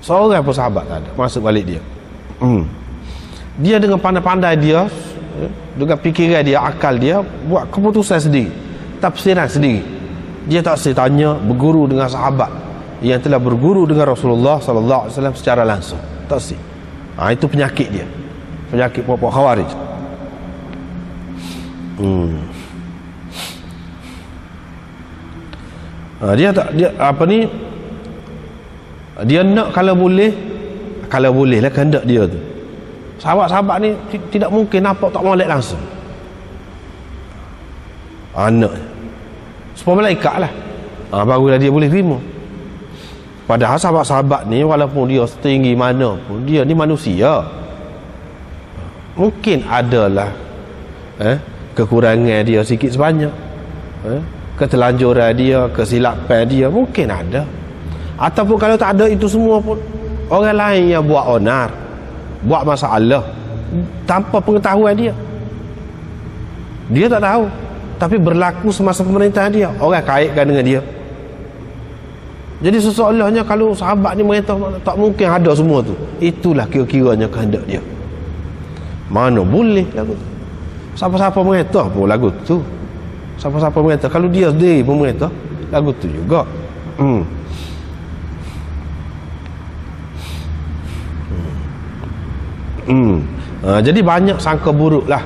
Seorang pun sahabat tak ada masuk balik dia. Dia dengan pandai-pandai dia, dengan fikiran dia, akal dia, buat keputusan sendiri, tafsiran sendiri. Dia tak tanya berguru dengan sahabat yang telah berguru dengan Rasulullah sallallahu alaihi wasallam secara langsung. Tak sih. Itu penyakit dia. Penyakit puak-puak Khawarij. Dia dia nak kalau boleh lah kehendak dia tu. Sahabat-sahabat ni tidak mungkin nampak tak molek langsung. Anak sepuluh malaikat lah, barulah dia boleh terima. Padahal sahabat-sahabat ni walaupun dia setinggi mana pun, dia ni manusia. Mungkin adalah kekurangan dia sikit sebanyak, ketelanjuran dia, kesilapan dia, mungkin ada. Ataupun kalau tak ada itu semua pun, orang lain yang buat onar, buat masalah tanpa pengetahuan dia. Dia tak tahu, tapi berlaku semasa pemerintahan dia, orang kaitkan dengan dia. Jadi seseolahnya kalau sahabat ni merintah, tak mungkin ada semua tu. Itulah kira-kiranya kehendak dia. Mana boleh lagu tu. Siapa-siapa merintah pun lagu tu. Siapa-siapa merintah, kalau dia sendiri pun merintah, lagu tu juga. Jadi banyak sangka buruk lah.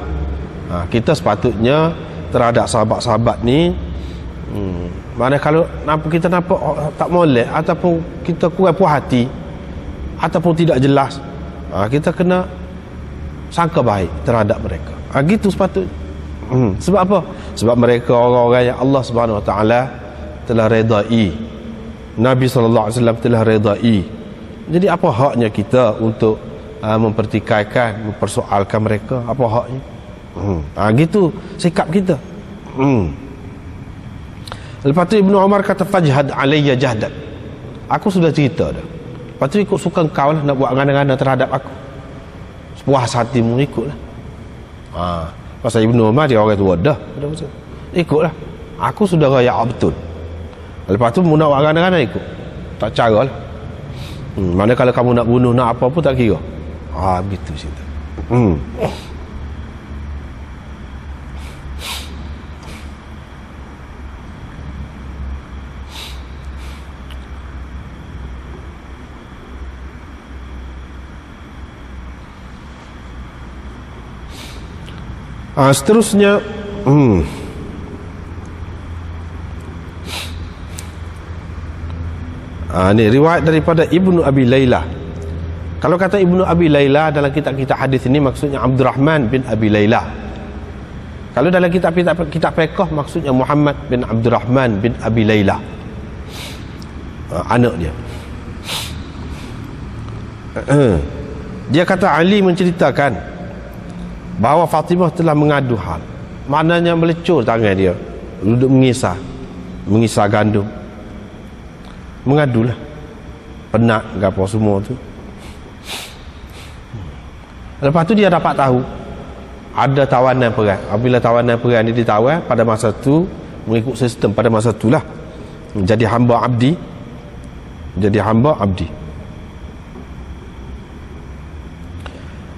Kita sepatutnya terhadap sahabat-sahabat ni, mana kalau kita nampak tak molek ataupun kita kurang puas hati ataupun tidak jelas, kita kena sangka baik terhadap mereka. Gitu sepatutnya. Sebab apa? Sebab mereka orang-orang yang Allah Subhanahu Wa Taala telah redai, Nabi sallallahu alaihi wasallam telah redai. Jadi apa haknya kita untuk mempertikaikan, mempersoalkan mereka? Apa haknya? Gitu sikap kita. Lepas tu Ibnu Umar kata, fajhad alayya jahdan. Aku sudah cerita dah. Lepas tu ikut suka kau lah nak buat ngana-ngana terhadap aku. Puas hatimu ikutlah. Pasal Ibnu Umar dia orang tua dah. Ikutlah. Aku sudah raya betul. Lepas tu mu nak buat ngana-ngana ikut. Tak cara lah. Mana kalau kamu nak bunuh, nak apa pun tak kira. Begitu cerita. Seterusnya ni riwayat daripada Ibnu Abi Layla. Kalau kata Ibnu Abi Layla dalam kitab-kitab hadis ini maksudnya Abdurrahman bin Abi Layla. Kalau dalam kitab fiqh maksudnya Muhammad bin Abdurrahman bin Abi Layla, anak dia. Dia kata Ali menceritakan bahawa Fatimah telah mengadu hal. Maknanya melecur tangan dia, duduk mengisah gandum, mengadulah penat ke apa semua tu. Lepas tu dia dapat tahu ada tawanan perang. Apabila tawanan perang ni ditawan pada masa tu, mengikut sistem pada masa tu lah, jadi hamba abdi.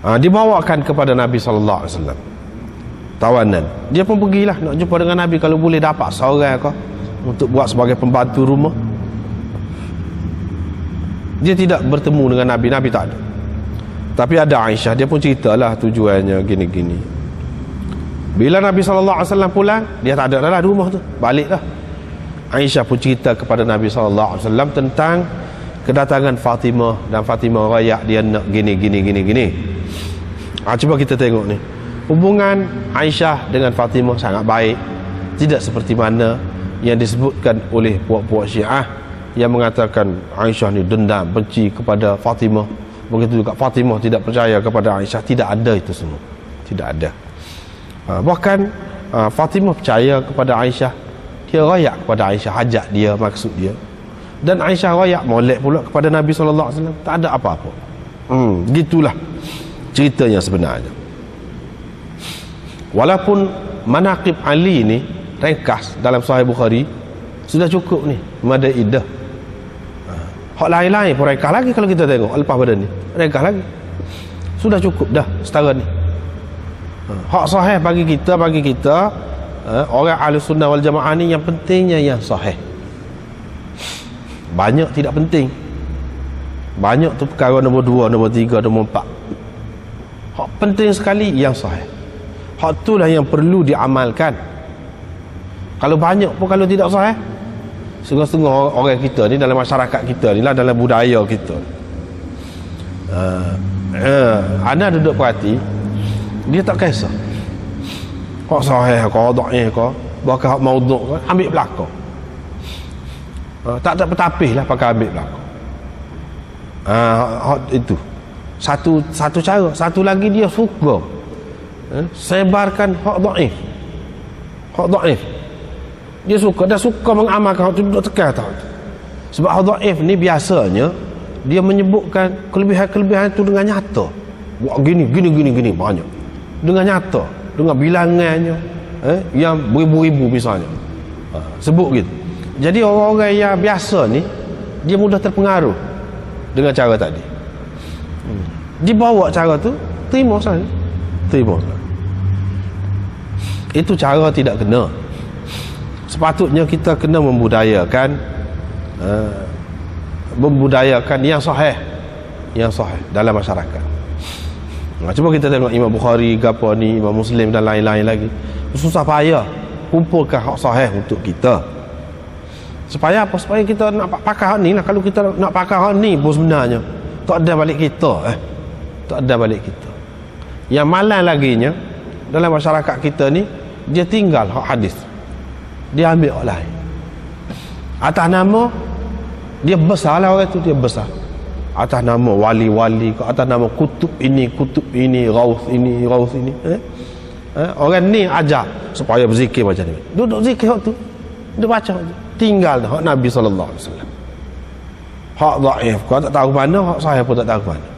Dibawakan kepada Nabi sallallahu alaihi wasallam tawanan. Dia pun pergilah nak jumpa dengan Nabi, kalau boleh dapat seorang kau untuk buat sebagai pembantu rumah. Dia tidak bertemu dengan Nabi, Nabi tak ada. Tapi ada Aisyah, dia pun ceritalah tujuannya gini-gini. Bila Nabi sallallahu alaihi wasallam pulang, dia tak ada dalam rumah tu, baliklah. Aisyah pun cerita kepada Nabi sallallahu alaihi wasallam tentang kedatangan Fatimah, dan Fatimah rayak dia nak gini. Cuba kita tengok ni, hubungan Aisyah dengan Fatimah sangat baik. Tidak seperti mana yang disebutkan oleh puak-puak Syiah yang mengatakan Aisyah ni dendam, benci kepada Fatimah. Begitu juga Fatimah tidak percaya kepada Aisyah. Tidak ada itu semua, tidak ada. Bahkan Fatimah percaya kepada Aisyah. Dia rayak kepada Aisyah, hajat dia, maksud dia. Dan Aisyah rayak molek pula kepada Nabi SAW. Tak ada apa-apa. Gitulah ceritanya sebenarnya. Walaupun manaqib Ali ni ringkas dalam Sahih Bukhari, sudah cukup ni, madai dah. Hak lain-lain pun ringkas lagi kalau kita tengok lepas pada ni, ringkas lagi. Sudah cukup dah setara ni. Hak sahih bagi kita orang Ahlus Sunnah wal Jamaah ni, yang pentingnya yang sahih. Banyak tidak penting. Banyak tu perkara nombor 2, nombor 3, nombor 4. Hak penting sekali yang sahih. Hak itulah yang perlu diamalkan. Kalau banyak pun kalau tidak sahih, setengah-setengah orang kita ni, dalam masyarakat kita ni lah, dalam budaya kita, ana duduk perhati, dia tak kisah hak sahih ke dhaif ke, bahkan hak maudhu' ambil belakang. Tak ada petapih lah pakai ambil belakang. Itu satu cara. Satu lagi, dia suka sebarkan hak dhaif. Dia suka mengamalkan hak tu, duduk tekan tau. Sebab hak dhaif ni biasanya dia menyebutkan kelebihan-kelebihan itu dengan nyata. Buat gini banyak. Dengan nyata, dengan bilangannya yang beribu-ribu misalnya. Sebut gitu. Jadi orang-orang yang biasa ni dia mudah terpengaruh dengan cara tadi. Dibawa cara tu, terima saja. Terima saja. Itu cara tidak kena. Sepatutnya kita kena membudayakan yang sahih dalam masyarakat. Cuba kita tengok Imam Bukhari, gapo ni, Imam Muslim dan lain-lain lagi. Susah payah kumpulkan hak sahih untuk kita. Supaya apa? Supaya kita nak pakai hak ni lah. Kalau kita nak pakai hak ni pun sebenarnya tak ada balik kita. Tak ada balik kita. Yang malang laginya dalam masyarakat kita ni, dia tinggal hak hadis. Dia ambil hak lain. Atas nama dia besar lah orang tu, dia besar. Atas nama wali-wali, atas nama kutub ini, ghaus ini. Orang ni ajar supaya berzikir macam ni. Duduk zikir hak tu, dia baca je. Tinggal hak Nabi sallallahu alaihi wasallam. Hak dhaif kau tak tahu mana, hak sahih pun tak tahu mana.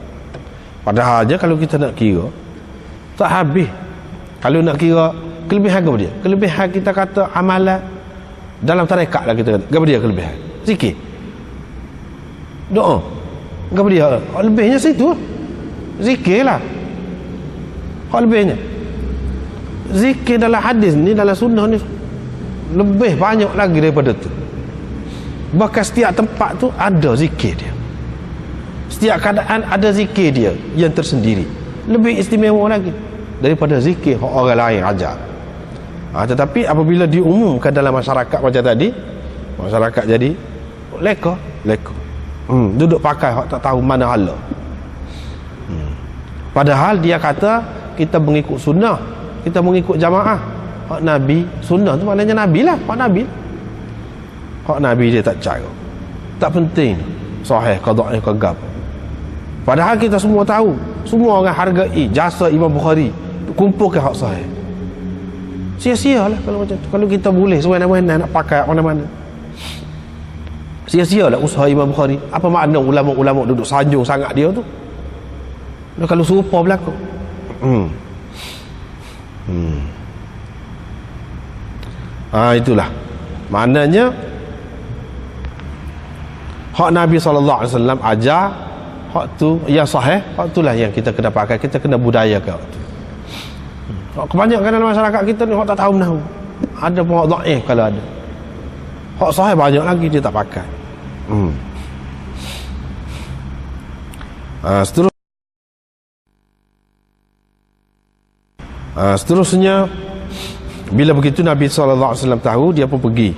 Padahal je kalau kita nak kira tak habis. Kalau nak kira kelebihan apa dia? Kelebihan kita kata amalan dalam tarekat lah kita kata. Apa dia kelebihan? Zikir. Doa. Apa dia? Hak lebihnya situ. Zikir lah. Hak lebihnya. Zikir dalam hadis ni, dalam sunnah ni lebih banyak lagi daripada tu. Bahkan setiap tempat tu ada zikir dia. Setiap keadaan ada zikir dia yang tersendiri. Lebih istimewa lagi daripada zikir orang lain ajar. Tetapi apabila diumumkan dalam masyarakat macam tadi, masyarakat jadi leka. Duduk pakai hak tak tahu mana hala. Padahal dia kata kita mengikut sunnah, kita mengikut jamaah. Hak Nabi, sunnah tu maknanya Nabi lah, hak Nabi. Hak Nabi dia tak cara. Tak penting sahih ke dhaif ke gapo. Padahal kita semua tahu, semua orang hargai jasa Imam Bukhari, kumpulkan hak sahih. Sia-sialah kalau macam tu. Kalau kita boleh semena-mena nak pakai mana-mana, sia-sialah usaha Imam Bukhari. Apa makna ulama-ulama duduk sanjung sangat dia tu? Kalau serupa berlaku. Itulah maknanya hak Nabi SAW ajar, hak tu yang sahih, hak itulah yang kita kena pakai, kita kena budayakan. Kebanyakan dalam masyarakat kita ni hak tak tahu menahu. Ada pun hak dhaif kalau ada. Hak sahih banyak lagi dia tak pakai. Seterusnya bila begitu Nabi SAW tahu, dia pun pergi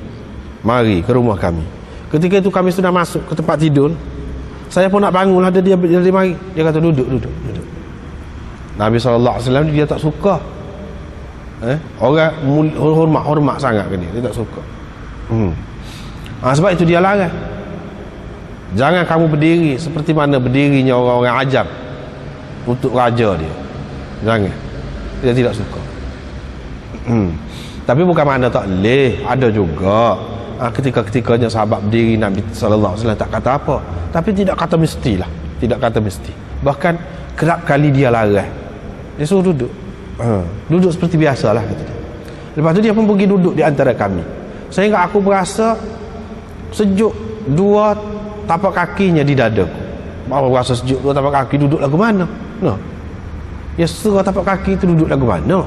mari ke rumah kami. Ketika itu kami sudah masuk ke tempat tidur. Saya pun nak bangun, ada dia mari. Dia kata duduk. Nabi SAW dia tak suka orang hormat sangat ke dia tak suka. Sebab itu dia larang, jangan kamu berdiri seperti mana berdirinya orang-orang ajam untuk raja dia. Jangan. Dia tidak suka. Tapi bukan makna tak boleh, ada juga ketika-ketikanya sahabat berdiri, Nabi SAW tak kata apa, tapi tidak kata mestilah, tidak kata mesti. Bahkan kerap kali dia larang, dia suruh duduk. Duduk seperti biasalah kata dia. Lepas tu dia pun pergi duduk di antara kami, sehingga aku berasa sejuk dua tapak kakinya di dadaku. Baru berasa sejuk dua tapak kaki, duduk lagu mana? Ya serah tapak kaki itu duduk lagu mana?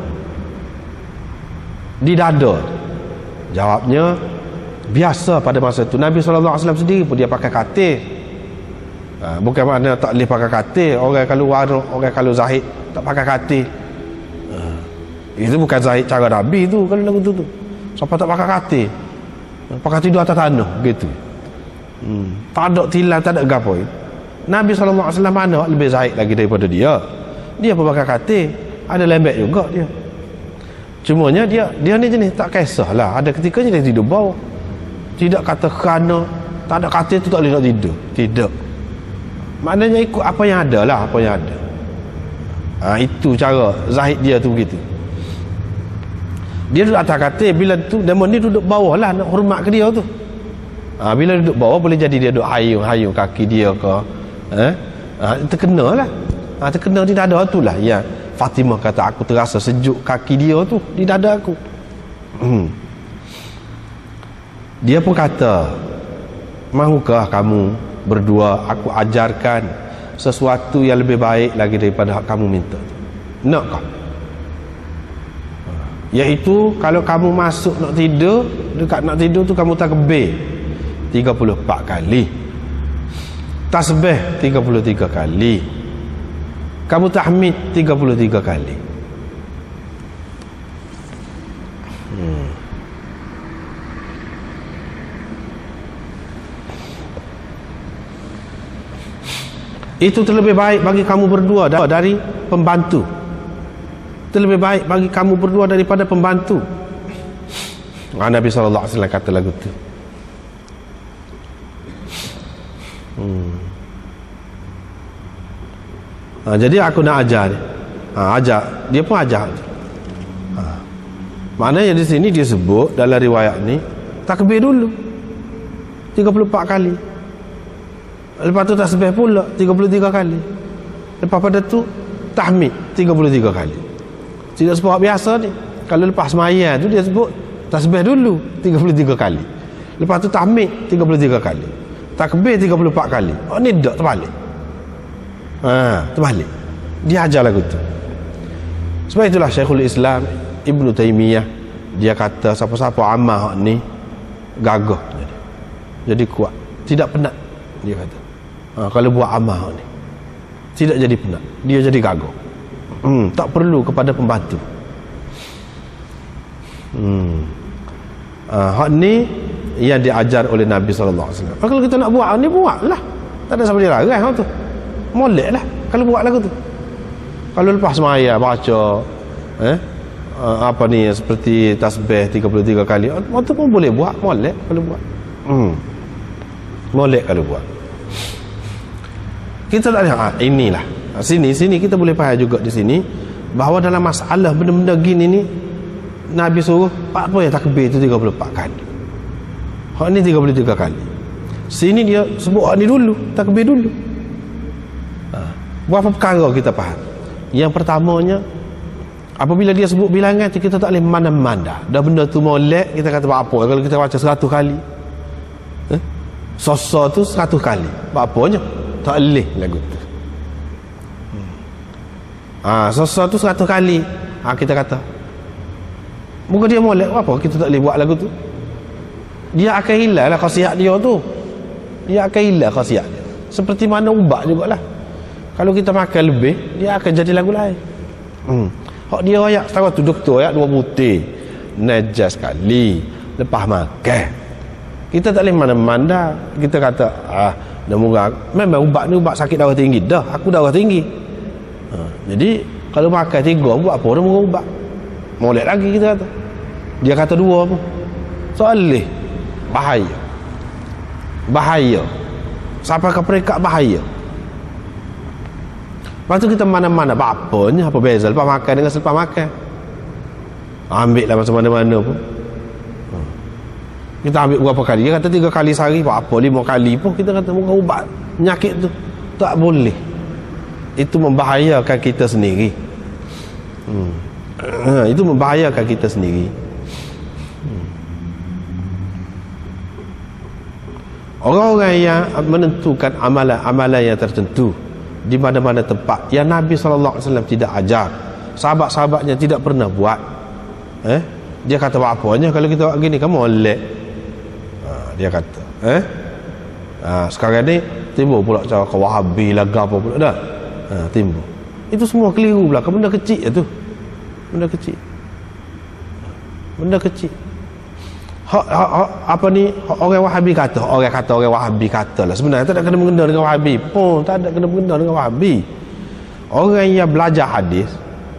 Di dada. Jawabnya biasa pada masa itu. Nabi SAW sendiri pun dia pakai katil. Bukan makna tak boleh pakai katil. Orang kalau zahid tak pakai katil. Itu bukan zahid cara Nabi tu. Kalau lagu tu siapa tak pakai katil, pakai tidur atas tanah gitu. Tak ada tilang, tak ada gapo. Nabi SAW mana lebih zahid lagi daripada dia. Dia pun pakai katil. Ada lembek juga dia. Cumanya dia ni jenis tak kisahlah. Ada ketikanya dia tidur bawah. Tidak kata kerana tak ada katil tu tak boleh nak tidur. Tidak. Maknanya ikut apa yang ada lah, apa yang ada. Itu cara zahid dia tu begitu. Dia duduk atas katil, bila tu demon ni duduk bawah lah, nak hormat ke dia tu. Bila duduk bawah boleh jadi dia duduk hayung kaki dia ke, Terkena lah. Terkena di dada tu lah yang Fatimah kata aku terasa sejuk kaki dia tu di dada aku. Dia pun kata, mahukah kamu berdua aku ajarkan sesuatu yang lebih baik lagi daripada kamu minta? Nakkah? Iaitu kalau kamu masuk nak tidur, dekat nak tidur tu kamu takbir 34 kali, tasbih 33 kali, kamu tahmid 33 kali. Itu terlebih baik bagi kamu berdua dari pembantu. Terlebih baik bagi kamu berdua daripada pembantu. Nabi SAW kata lagu tu. Jadi aku nak ajar dia. Ajar. Dia pun ajar. Maknanya di sini dia sebut dalam riwayat ni takbir dulu 34 kali. Lepas tu tasbih pula 33 kali. Lepas pada tu tahmid 33 kali. Tidak sebab biasa ni. Kalau lepas sembahyang tu dia sebut tasbih dulu 33 kali. Lepas tu tahmid 33 kali. Takbir 34 kali. Oh ni tak terbalik. Terbalik. Dia ajar lagu tu. Sebab itulah Syekhul Islam Ibn Taymiyah dia kata siapa-siapa amal ni gagah jadi kuat, tidak penat. Dia kata kalau buat amal ni tidak jadi penat, dia jadi gagah. Tak perlu kepada pembantu. Hak ni yang diajar oleh Nabi SAW. Kalau kita nak buat ni, buatlah, tak ada siapa dia larang tu. Molek lah kalau buat lagu tu. Kalau lepas semaya baca apa ni seperti tasbih 33 kali, waktu pun boleh buat, molek kalau buat. Molek kalau buat. Kita tak ada inilah. Sini kita boleh faham juga di sini bahawa dalam masalah benda-benda gini ni Nabi suruh apa ya takbir itu 34 kali. Hak ni 33 kali. Sini dia sebut hak ni dulu, takbir dulu. Berapa perkara kita faham? Yang pertamanya, apabila dia sebut bilangan kita tak boleh mana-mana. Dah benda tu molek, kita kata apa kalau kita baca 100 kali. Sosa tu 100 kali. Apanya? Tak boleh lagu tu. Sosa tu 100 kali. Kita kata muka dia molek, apa kita tak boleh buat lagu tu? Dia akan hilang lah khasiat dia tu. Dia akan hilang khasiat dia. Seperti mana ubat jugalah. Kalau kita makan lebih, dia akan jadi lagu lain. Hak dia ayak tahu tu doktor ayak 2 butir najas sekali lepas makan. Kita tak boleh mana-mana. Kita kata memang ubat ni ubat sakit darah tinggi. Dah aku darah tinggi. Jadi kalau makan 3 buat apa dia murah ubat. Molek lagi kita kata. Dia kata 2 pun. Soalnya bahaya. Sampai ke peringkat bahaya. Lepas tu kita mana-mana apa beza lepas makan dengan selepas makan. Ambil lah macam mana-mana pun. Kita ambil berapa kali? Dia kata 3 kali sehari, apa 5 kali pun kita kata muka ubat penyakit tu. Tak boleh. Itu membahayakan kita sendiri. Itu membahayakan kita sendiri. Orang-orang yang menentukan amalan-amalan yang tertentu di mana-mana tempat yang Nabi SAW tidak ajar, sahabat-sahabatnya tidak pernah buat, dia kata apa-apanya kalau kita buat gini kamu oleh. Dia kata sekarang ni timbul pula cara Wahabi laga apa pula dah. Timbul. Itu semua keliru belaka, benda kecil tu. Benda kecil. Apa ni orang Wahabi kata, orang Wahabi kata lah. Sebenarnya tak ada kena mengena dengan Wahabi pun, tak ada kena mengena dengan Wahabi. Orang yang belajar hadis,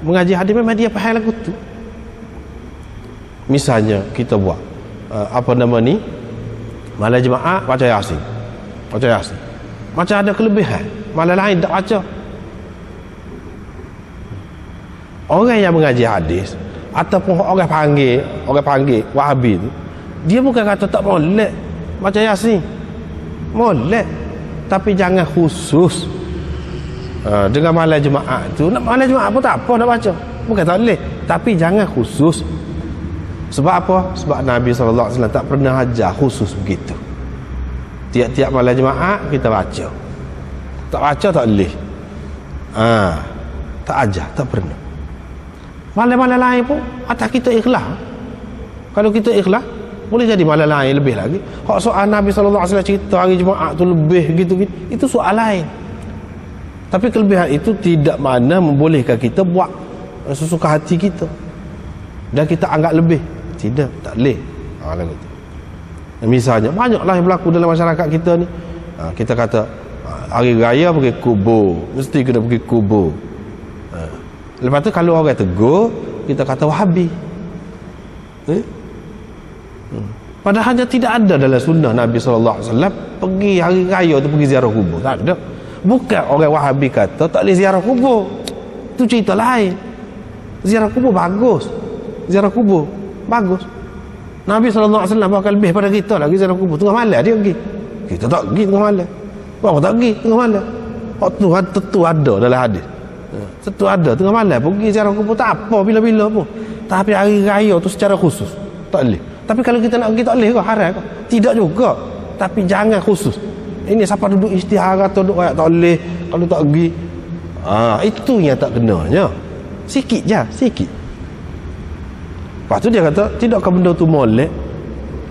mengaji hadis memang dia faham lagu tu. Misalnya kita buat apa nama ni malam Jumaat baca Yasin. Macam ada kelebihan, malam lain tak baca. Orang yang mengaji hadis ataupun orang panggil Wahabi tu, dia bukan kata tak molek baca Yasin. Molek. tapi jangan khusus dengan malam Jumaat tu. Nak malam Jumaat pun tak apa nak baca, bukan tak boleh, tapi jangan khusus. Sebab apa? Sebab Nabi SAW tak pernah ajar khusus begitu. Tiap-tiap malam Jumaat kita baca, tak baca tak boleh. Tak ajar, tak pernah. Malam-malam lain pun atas kita ikhlas. Kalau kita ikhlas, boleh jadi malam lain lebih lagi. Hak soal Nabi SAW cerita hari Jumaat tu lebih gitu-gitu, itu soal lain. Tapi kelebihan itu tidak mana membolehkan kita buat sesuka hati kita dan kita anggap lebih. Tidak, tak boleh. Lagu tu. Misalnya banyaklah yang berlaku dalam masyarakat kita ni. Kita kata hari raya pergi kubur, mesti kena pergi kubur. Lepas tu kalau orang tegur, kita kata Wahabi. Padahalnya tidak ada dalam sunnah Nabi SAW pergi hari raya tu pergi ziarah kubur. Tak ada. Bukan orang Wahabi kata tak boleh ziarah kubur, itu cerita lain. Ziarah kubur bagus, ziarah kubur bagus. Nabi SAW bahkan lebih pada kita lagi ziarah kubur. Tengah malam dia pergi, kita tak pergi tengah malam. Orang tak pergi tengah malam. Tuhan tentu ada dalam hadis, tentu ada tengah malam pergi ziarah kubur, tak apa bila-bila pun. Tapi hari raya tu secara khusus tak boleh. Tapi kalau kita nak pergi tak boleh ke? Haram ke? Tidak juga. Tapi jangan khusus. Ini siapa duduk istihara atau duduk ayat tak boleh kalau tak pergi. Itu yang tak kenanya. Sikit je, sikit. Lepas tu dia kata, tidakkah benda tu molek?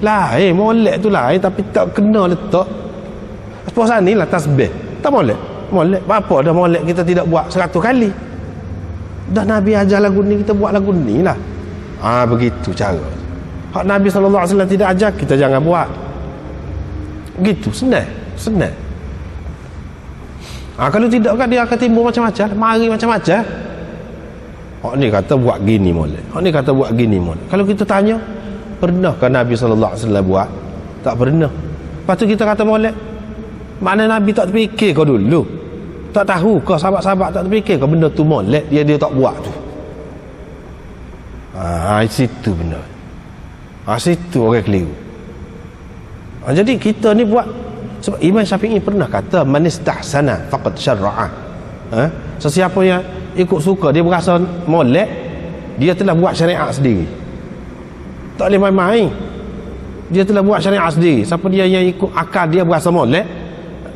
Lain, molek tu lain, tapi tak kena letak. Sepuasa ni lah tasbih. Tak molek. Molek. Apa dah molek kita tidak buat 100 kali. Dah Nabi ajar lagu ni, kita buat lagu ni lah. Begitu cara. Hak Nabi SAW tidak ajar, kita jangan buat. Begitu, senang. Kalau tidak kan dia akan timbul macam-macam, mari macam-macam. Hak ni kata buat gini molek, hak ni kata buat gini molek. Kalau kita tanya, pernahkah Nabi SAW buat? Tak pernah. Lepas tu kita kata molek, mana Nabi tak terfikir kau dulu? Tak tahu kau sahabat-sahabat tak terfikir kau benda tu molek, dia tak buat tu. Situ benar. Situ orang keliru. Jadi kita ni buat. Sebab Imam Syafi'i pernah kata man istahsana faqad syarra'a. Sesiapa yang ikut suka, dia berasa molek, dia telah buat syariat sendiri. Tak boleh main-main. Dia telah buat syariat sendiri. Siapa dia yang ikut akal dia berasa molek,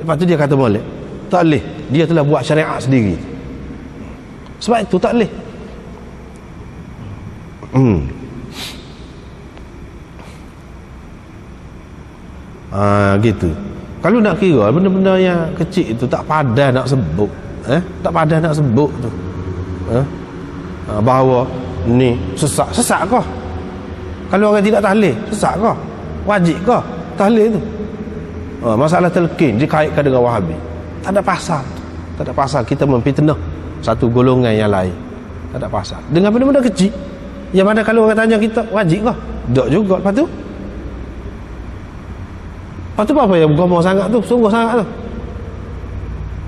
lepas tu dia kata molek, tak boleh. Dia telah buat syariat sendiri. Sebab itu tak boleh. Gitu. Kalau nak kira benda-benda yang kecil itu tak padan nak sebut, tak padan nak sebut tu, bahawa ni sesak kah? Kalau orang tidak tahlil, sesak kah? Wajib kah tahlil tu? Masalah telkin dikaitkan dengan Wahabi, tak ada pasal kita memfitnah satu golongan yang lain. Tak ada pasal dengan benda-benda kecil yang mana kalau orang tanya kita wajib kah? Tak juga. Lepas tu apa yang bergomong sangat tu, sungguh sangat tu,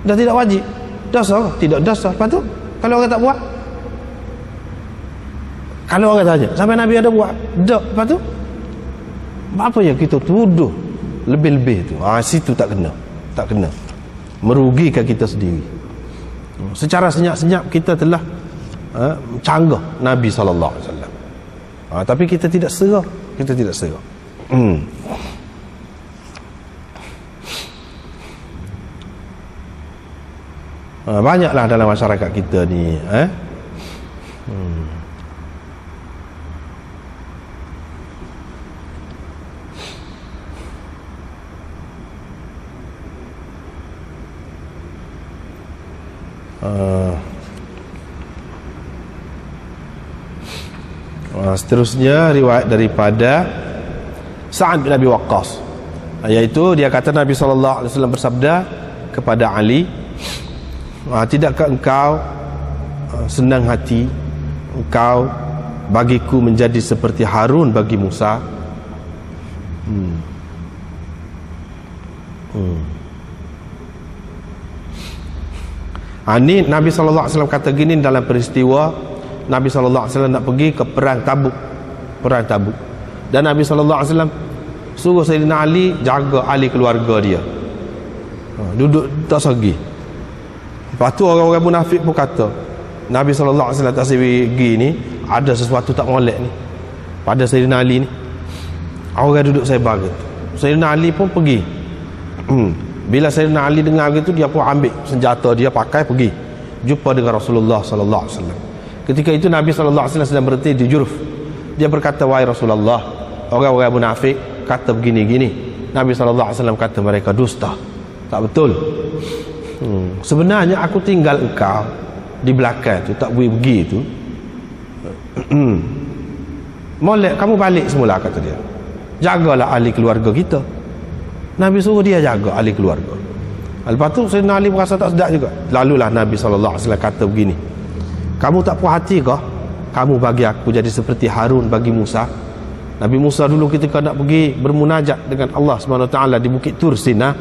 dah tidak wajib, dosa kah? Tidak dosa. Lepas tu kalau orang tak buat, kalau orang tanya sampai Nabi ada buat, tak. Lepas tu apa yang kita tuduh lebih-lebih tu, situ tak kena, merugikan kita sendiri. Secara senyap-senyap kita telah canggah Nabi SAW, tapi kita tidak serah. Banyaklah dalam masyarakat kita ni seterusnya riwayat daripada Sa'ad bin Abi Waqqas, iaitu dia kata Nabi SAW bersabda kepada Ali, tidakkah engkau senang hati engkau bagiku menjadi seperti Harun bagi Musa? Ini Nabi SAW kata gini dalam peristiwa Nabi SAW nak pergi ke perang Tabuk. Dan Nabi SAW suruh Sayyidina Ali jaga ahli keluarga dia. Duduk tak segi. Lepas tu orang-orang munafik pun kata Nabi SAW tak pergi ni ada sesuatu tak molek ni pada Sayyidina Ali ni. Orang duduk sebar gitu. Sayyidina Ali pun pergi. Bila Sayyidina Ali dengar gitu, dia pun ambil senjata dia pakai pergi jumpa dengan Rasulullah SAW. Ketika itu Nabi SAW sedang berhenti di Juruf. Dia berkata, wahai Rasulullah, orang-orang munafik kata begini-gini. Nabi SAW kata mereka dusta, tak betul. Sebenarnya aku tinggal engkau di belakang tu, tak boleh pergi tu. Molek kamu balik semula, kata dia. Jagalah ahli keluarga kita. Nabi suruh dia jaga ahli keluarga. Lepas tu Sayyidina Ali merasa tak sedap juga. Lalulah Nabi SAW kata begini, kamu tak puas hati kah kamu bagi aku jadi seperti Harun bagi Musa? Nabi Musa dulu ketika nak pergi bermunajat dengan Allah SWT di Bukit Tur Sina,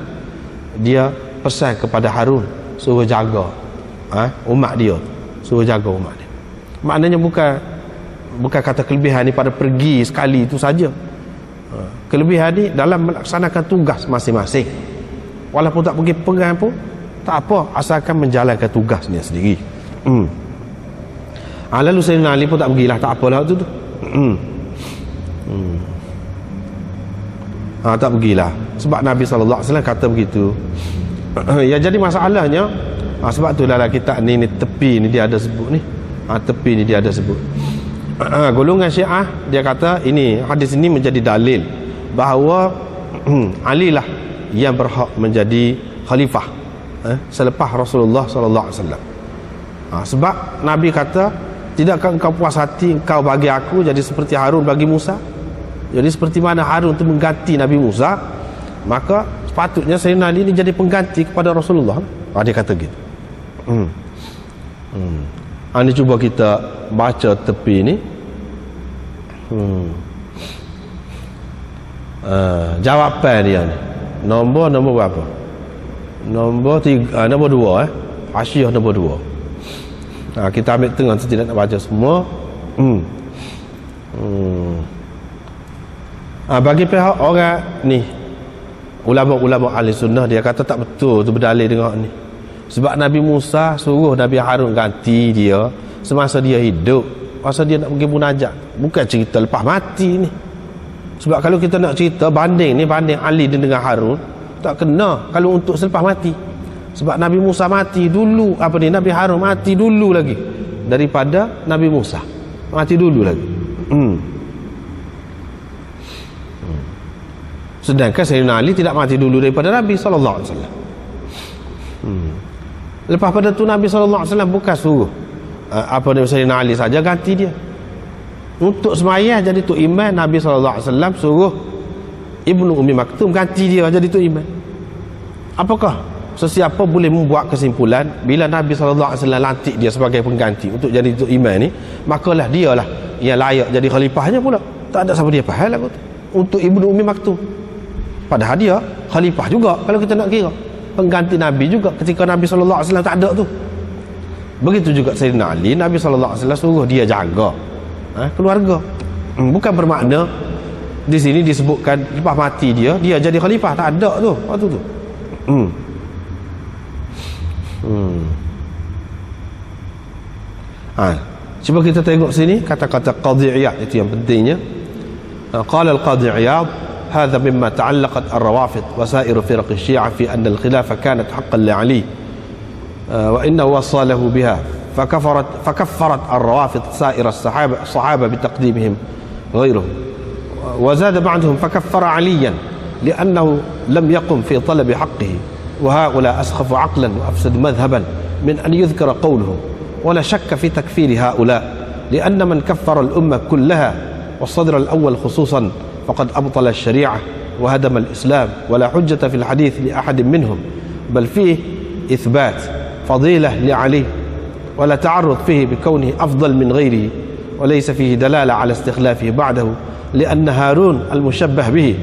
dia pesan kepada Harun suruh jaga umat dia, suruh jaga umat dia. Maknanya bukan kata kelebihan ni pada pergi sekali itu saja. Kelebihan ni dalam melaksanakan tugas masing-masing. Walaupun tak pergi perang pun tak apa, asalkan menjalankan tugasnya sendiri. Lalu Sayyidina Ali pun tak pergilah, tak apalah tu. Tak pergilah sebab Nabi SAW kata begitu. Ya, jadi masalahnya sebab tu dalam kitab ni tepi ni dia ada sebut ni. Tepi ni dia ada sebut. Golongan Syiah dia kata ini hadis ini menjadi dalil bahawa Ali lah yang berhak menjadi khalifah selepas Rasulullah SAW. Sebab Nabi kata, tidakkah engkau puas hati engkau bagi aku jadi seperti Harun bagi Musa? Jadi seperti mana Harun itu mengganti Nabi Musa, maka sepatutnya Sayyidina Ali ini jadi pengganti kepada Rasulullah. Dia kata gitu. Ini cuba kita baca tepi ni. Jawapan dia ni nombor berapa? Nombor 3, nombor 2 Hasyiah nombor 2. Kita ambil tengah tu, tidak nak baca semua. Bagi pihak orang ni, ulama-ulama ahli sunnah, dia kata tak betul tu berdalil dengan ni. Sebab Nabi Musa suruh Nabi Harun ganti dia semasa dia hidup, masa dia nak pergi munajat. Bukan cerita lepas mati ni. Sebab kalau kita nak cerita banding Ali dengan Harun, tak kena kalau untuk selepas mati. Sebab Nabi Musa mati dulu, Nabi Harun mati dulu lagi daripada Nabi Musa. Mati dulu lagi. Sedangkan Sayyidina Ali tidak mati dulu daripada Nabi SAW. Lepas pada tu Nabi SAW bukan suruh Sayyidina Ali saja ganti dia. Untuk semayah jadi Tok Imam, Nabi SAW suruh Ibnu Ummi Maktum ganti dia jadi Tok Imam. Apakah sesiapa boleh membuat kesimpulan bila Nabi SAW lantik dia sebagai pengganti untuk jadi Tok Imam ni, makalah dialah yang layak jadi khalifahnya pula. Tak ada siapa dia faham lah untuk Ibnu Ummi Maktum. Padahal dia khalifah juga kalau kita nak kira, pengganti Nabi juga ketika Nabi SAW tak ada tu. Begitu juga Sayyidina Ali, Nabi SAW suruh dia jaga keluarga. Bukan bermakna di sini disebutkan lepas mati dia jadi khalifah, tak ada tu waktu tu. Cuba kita tengok sini kata-kata Qadhi Iyad, itu yang pentingnya. Qala al-Qadhi Iyad, هذا مما تعلقت الروافض وسائر فرق الشيعة في أن الخلافة كانت حقا لعلي وإنه وصله بها فكفرت الروافض سائر الصحابة بتقديمهم غيرهم. وزاد بعضهم فكفر عليا لأنه لم يقم في طلب حقه، وهؤلاء أسخف عقلا وأفسد مذهبا من أن يذكر قولهم. ولا شك في تكفير هؤلاء، لأن من كفر الأمة كلها والصدر الأول خصوصا فقد أبطل الشريعة وهدم الإسلام، ولا حجة في الحديث لأحد منهم، بل فيه إثبات فضيلة لعلي ولا تعرض فيه بكونه أفضل من غيره، وليس فيه دلالة على استخلافه بعده، لأن هارون المشبه به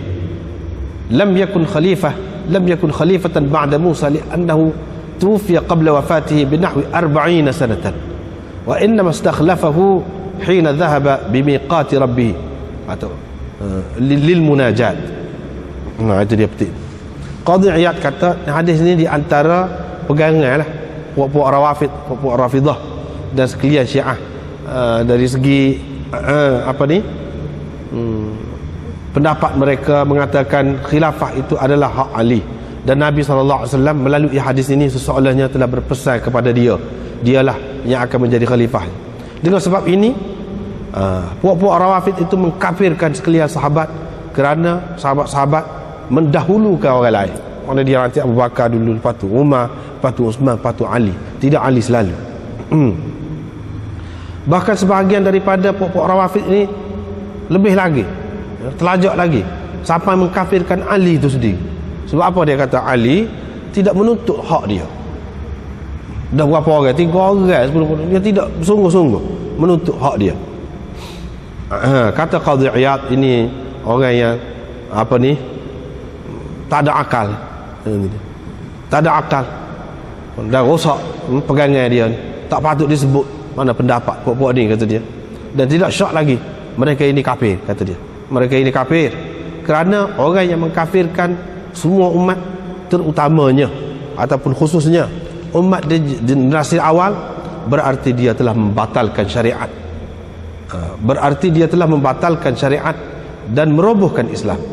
لم يكن خليفة بعد موسى، لأنه توفي قبل وفاته بنحو 40 سنة، وإنما استخلفه حين ذهب بميقات ربه للمناجات. Itu dia betul. Qadhi Iyad kata hadis ini di antara pegangan lah puak-puak Rawafid, puak-puak Rafidah dan sekalian Syiah dari segi pendapat mereka mengatakan khilafah itu adalah hak Ali, dan Nabi SAW melalui hadis ini seseolahnya telah berpesan kepada dialah yang akan menjadi khalifah. Dengan sebab ini puak-puak Rawafid itu mengkafirkan sekalian sahabat kerana sahabat-sahabat mendahulukan orang lain. Mana dia nanti Abu Bakar dulu, lepas tu Umar, lepas tu Uthman, lepas tu Ali. Tidak Ali selalu. Bahkan sebahagian daripada puak-puak Rawafid ini lebih lagi, terlajak lagi, sampai mengkafirkan Ali itu sendiri. Sebab apa dia kata? Ali tidak menuntut hak dia. Dah berapa orang? 3 orang, 10 orang. Dia tidak sungguh-sungguh menuntut hak dia. Kata Qadhi Iyad, ini orang yang tak ada akal. Tak ada akal. Dah rosak pegangan dia ni. Tak patut disebut. Mana pendapat puak-puak ni, kata dia. Dan tidak syak lagi, mereka ini kafir, kata dia. Mereka ini kafir kerana orang yang mengkafirkan semua umat, terutamanya ataupun khususnya umat di generasi awal, berarti dia telah membatalkan syariat. Berarti dia telah membatalkan syariat dan merobohkan Islam.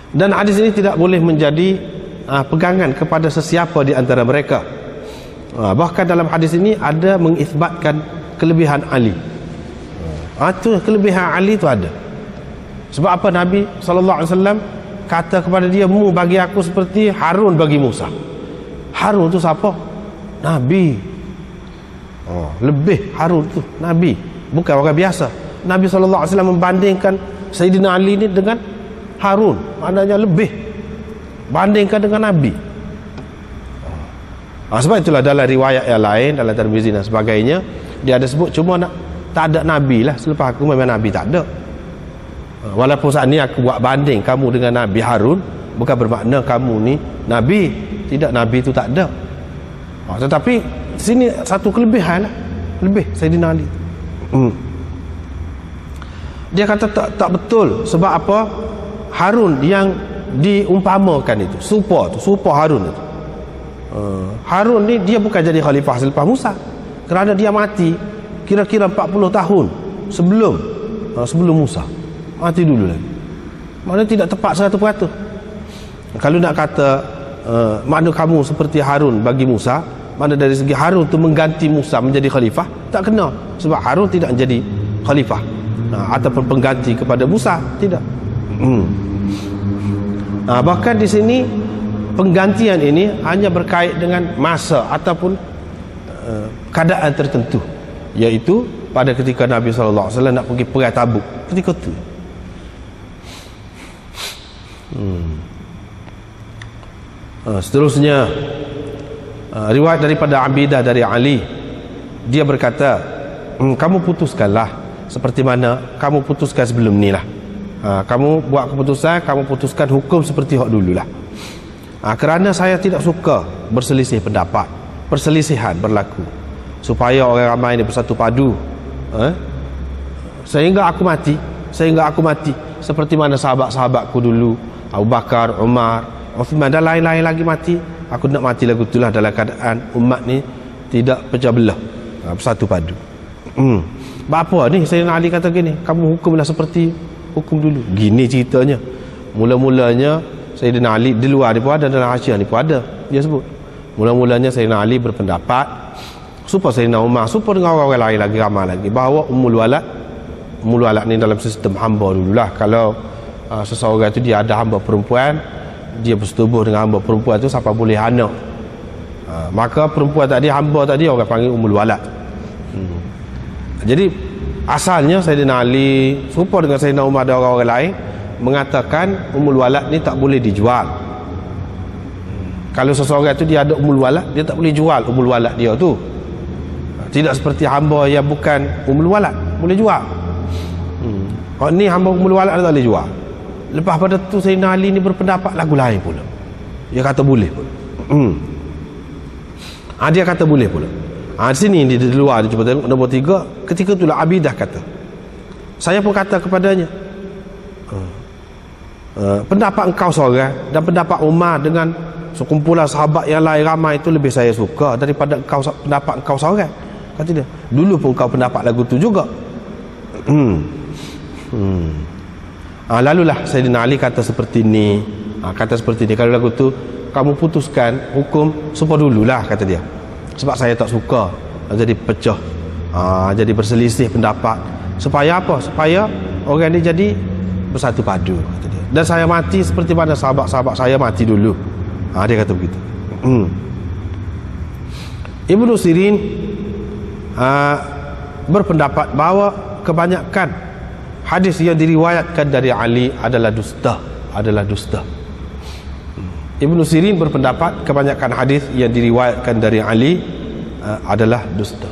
Dan hadis ini tidak boleh menjadi pegangan kepada sesiapa di antara mereka. Bahkan dalam hadis ini ada mengisbatkan kelebihan Ali. Itu kelebihan Ali itu ada. Sebab apa? Nabi SAW kata kepada dia, mu bagi aku seperti Harun bagi Musa. Harun tu siapa? Nabi. Lebih Harun tu Nabi, bukan orang biasa. Nabi SAW membandingkan Sayyidina Ali ni dengan Harun, maknanya lebih bandingkan dengan Nabi. Sebab itulah dalam riwayat yang lain, dalam Tirmizi dan sebagainya, dia ada sebut cuma tak ada Nabi lah selepas aku, memang Nabi tak ada. Walaupun saat ni aku buat banding kamu dengan Nabi Harun, bukan bermakna kamu ni Nabi. Tidak, Nabi itu tak ada. Tetapi sini satu kelebihan lah, lebih Sayyidina Ali. Dia kata tak betul. Sebab apa? Harun yang diumpamakan itu, supa Harun itu. Harun ni dia bukan jadi khalifah selepas Musa, kerana dia mati kira-kira 40 tahun sebelum Musa. Mati dulu lagi. Maknanya tidak tepat 100%. Kalau nak kata makna kamu seperti Harun bagi Musa, mana dari segi Harun tu mengganti Musa menjadi khalifah, tak kena. Sebab Harun tidak menjadi khalifah ataupun pengganti kepada Musa, tidak. Bahkan di sini penggantian ini hanya berkait dengan masa ataupun keadaan tertentu, iaitu pada ketika Nabi SAW nak pergi perang Tabuk, ketika itu. Seterusnya riwayat daripada Abidah dari Ali, dia berkata, kamu putuskanlah seperti mana kamu putuskan sebelum ni lah. Kamu buat keputusan, kamu putuskan hukum seperti hak dululah. Kerana saya tidak suka berselisih pendapat, perselisihan berlaku, supaya orang ramai ini bersatu padu, sehingga aku mati seperti mana sahabat-sahabatku dulu, Abu Bakar, Umar, Uthman dan lain-lain lagi mati. Aku nak mati lagu itulah dalam keadaan umat ni tidak pecah belah, bersatu padu. Apa ni Sayyidina Ali kata gini, kamu hukumlah seperti hukum dulu. Gini ceritanya. Mula-mulanya Sayyidina Ali di luar ni pun ada, dalam Hasyiah ni pun ada, dia sebut. Mula-mulanya Sayyidina Ali berpendapat supaya Sayyidina Umar, supaya dengan orang lain lagi, ramai lagi, bahawa Ummul Walad ni dalam sistem hamba dululah. Kalau seseorang itu dia ada hamba perempuan, dia bersetubuh dengan hamba perempuan tu sampai boleh anak, maka perempuan tadi, hamba tadi, orang panggil Ummul Walad. Jadi asalnya Sayyidina Ali serupa dengan Sayyidina Umar dan orang-orang lain mengatakan Ummul Walad ni tak boleh dijual. Kalau seseorang tu dia ada Ummul Walad, dia tak boleh jual Ummul Walad dia tu. Tidak seperti hamba yang bukan Ummul Walad, boleh jual. Ni hamba Ummul Walad tak boleh jual. Lepas pada tu Sayyidina Ali ni berpendapat lagu lain pula. Dia kata boleh pula. Dia kata boleh pula. Di sini di luar dia cuba tengok nombor 3. Ketika itulah Abidah kata, saya pun kata kepadanya, pendapat engkau seorang dan pendapat Umar dengan sekumpulan sahabat yang lain ramai itu lebih saya suka daripada pendapat engkau seorang, kata dia. Dulu pun kau pendapat lagu tu juga. Lalulah Sayyidina Ali kata seperti ni, kalau lagu tu kamu putuskan hukum supaya dululah, kata dia, sebab saya tak suka jadi pecah, jadi berselisih pendapat. Supaya apa? Supaya orang ni jadi bersatu padu, kata dia. Dan saya mati seperti mana sahabat-sahabat saya mati dulu. Dia kata begitu. Ibnu Sirin berpendapat bahawa kebanyakan hadis yang diriwayatkan dari Ali adalah dusta. Ibnu Sirin berpendapat kebanyakan hadis yang diriwayatkan dari Ali adalah dusta.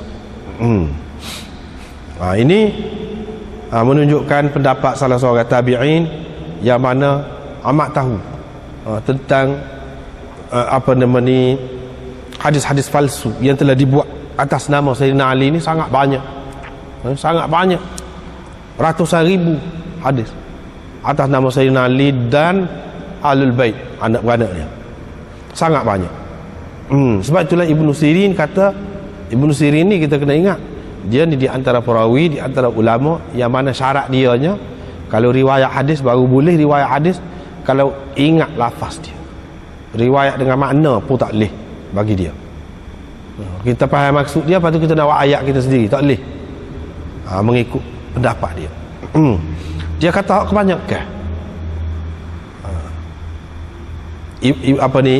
Ini menunjukkan pendapat salah seorang tabi'in yang mana amat tahu tentang hadis-hadis palsu yang telah dibuat atas nama Sayyidina Ali ini sangat banyak, ratusan ribu hadis atas nama Sayyidina Ali dan Ahlul Bait, anak beranaknya, sangat banyak. Sebab itulah Ibnu Sirin kata, Ibnu Sirin ni kita kena ingat, dia ni di antara perawi, di antara ulama yang mana syarat dianya kalau riwayat hadis baru boleh riwayat hadis kalau ingat lafaz dia. Riwayat dengan makna pun tak boleh bagi dia. Kita faham maksud dia, lepas tu kita nak buat ayat kita sendiri, tak boleh mengikut pendapat dia. Dia kata kebanyakan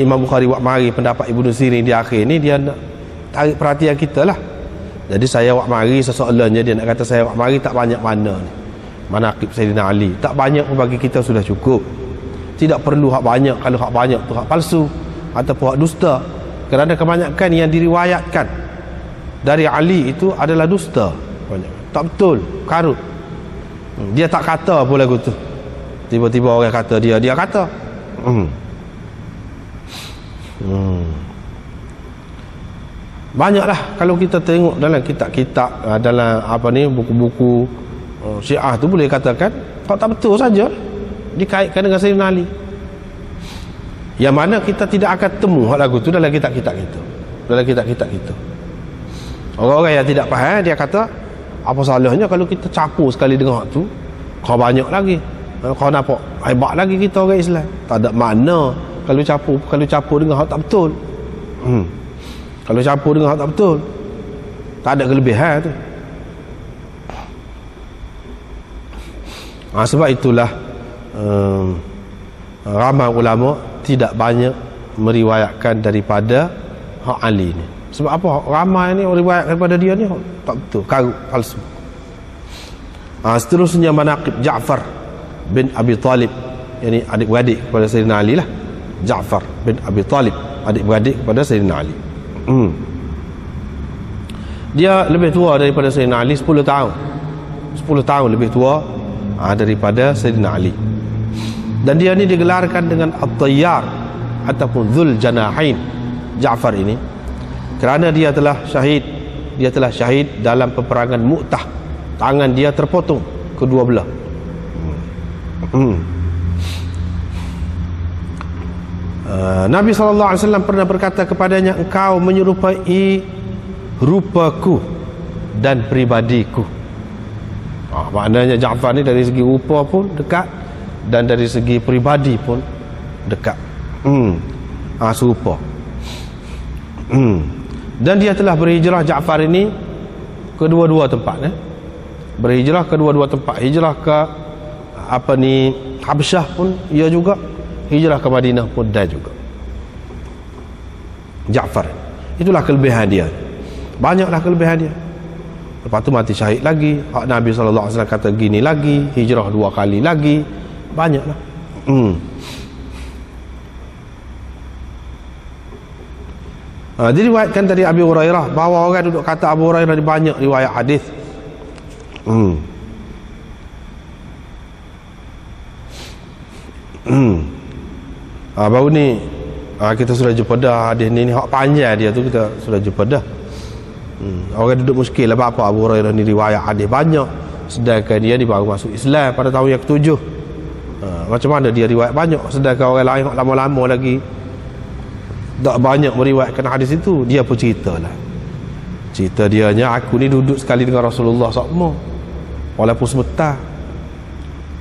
Imam Bukhari buat mari pendapat Ibnu Sirin di akhir ni, dia nak tarik perhatian kita lah. Jadi saya buat mari sesoalannya, dia nak kata saya buat mari tak banyak mana ni manaqib Sayyidina Ali, tak banyak pun bagi kita sudah cukup. Tidak perlu hak banyak, kalau hak banyak tu hak palsu ataupun hak dusta, kerana kebanyakan yang diriwayatkan dari Ali itu adalah dusta, banyak tak betul, karut. Dia tak kata apa lagu tu, tiba-tiba orang kata dia kata. Banyaklah kalau kita tengok dalam kitab-kitab, dalam buku-buku Syiah tu boleh katakan tak betul saja dikaitkan dengan Sayyidina Ali, yang mana kita tidak akan temu hak lagu tu dalam kitab-kitab kita. Orang-orang yang tidak faham, dia kata apa salahnya kalau kita capur sekali dengan hak tu, kau banyak lagi, kau nampak hebat lagi kita orang Islam. Tak ada makna kalau capur dengan hak tak betul. Kalau campur dengan hak tak betul, tak ada kelebihan tu. Sebab itulah ramai ulama tidak banyak meriwayatkan daripada hak Ali ni. Sebab apa? Ramai ni riwayat daripada dia ni tak betul, karut, palsu. Seterusnya manaqib Ja'far bin Abi Talib, yakni adik-beradik kepada Sayyidina Ali lah. Ja'far bin Abi Talib, adik-beradik kepada Sayyidina Ali. Dia lebih tua daripada Sayyidina Ali 10 tahun. 10 tahun lebih tua daripada Sayyidina Ali. Dan dia ni digelarkan dengan At-Tayyar ataupun Dzul Janahain, Ja'far ini, kerana dia telah syahid dalam peperangan Mu'tah. Tangan dia terpotong kedua belah. Nabi SAW pernah berkata kepadanya, engkau menyerupai rupaku dan pribadiku. Maknanya Ja'far ni dari segi rupa pun dekat dan dari segi pribadi pun dekat. Serupa. Dan dia telah berhijrah, Ja'far ini, kedua-dua tempat. Berhijrah kedua-dua tempat. Hijrah ke Habsyah pun ia juga, hijrah ke Madinah pun dia juga. Ja'far, itulah kelebihan dia. Banyaklah kelebihan dia. Lepas tu mati syahid lagi. Hak Nabi SAW kata gini lagi, hijrah 2 kali lagi. Banyaklah. Diriwayatkan dari Abi Hurairah bahawa orang duduk kata Abu Hurairah di banyak riwayat hadis. Baru ni kita sudah jumpa dah hadis ni hak panjang dia tu, kita sudah jumpa dah. Orang duduk muskil lah apa Abu Hurairah ni riwayat hadis banyak, sedangkan dia ni baru masuk Islam pada tahun yang ke-7. Macam mana dia riwayat banyak sedangkan orang lain lama-lama lagi tak banyak meriwayatkan hadis itu. Dia pun ceritalah, cerita dianya, aku ni duduk sekali dengan Rasulullah SAW walaupun sebentar,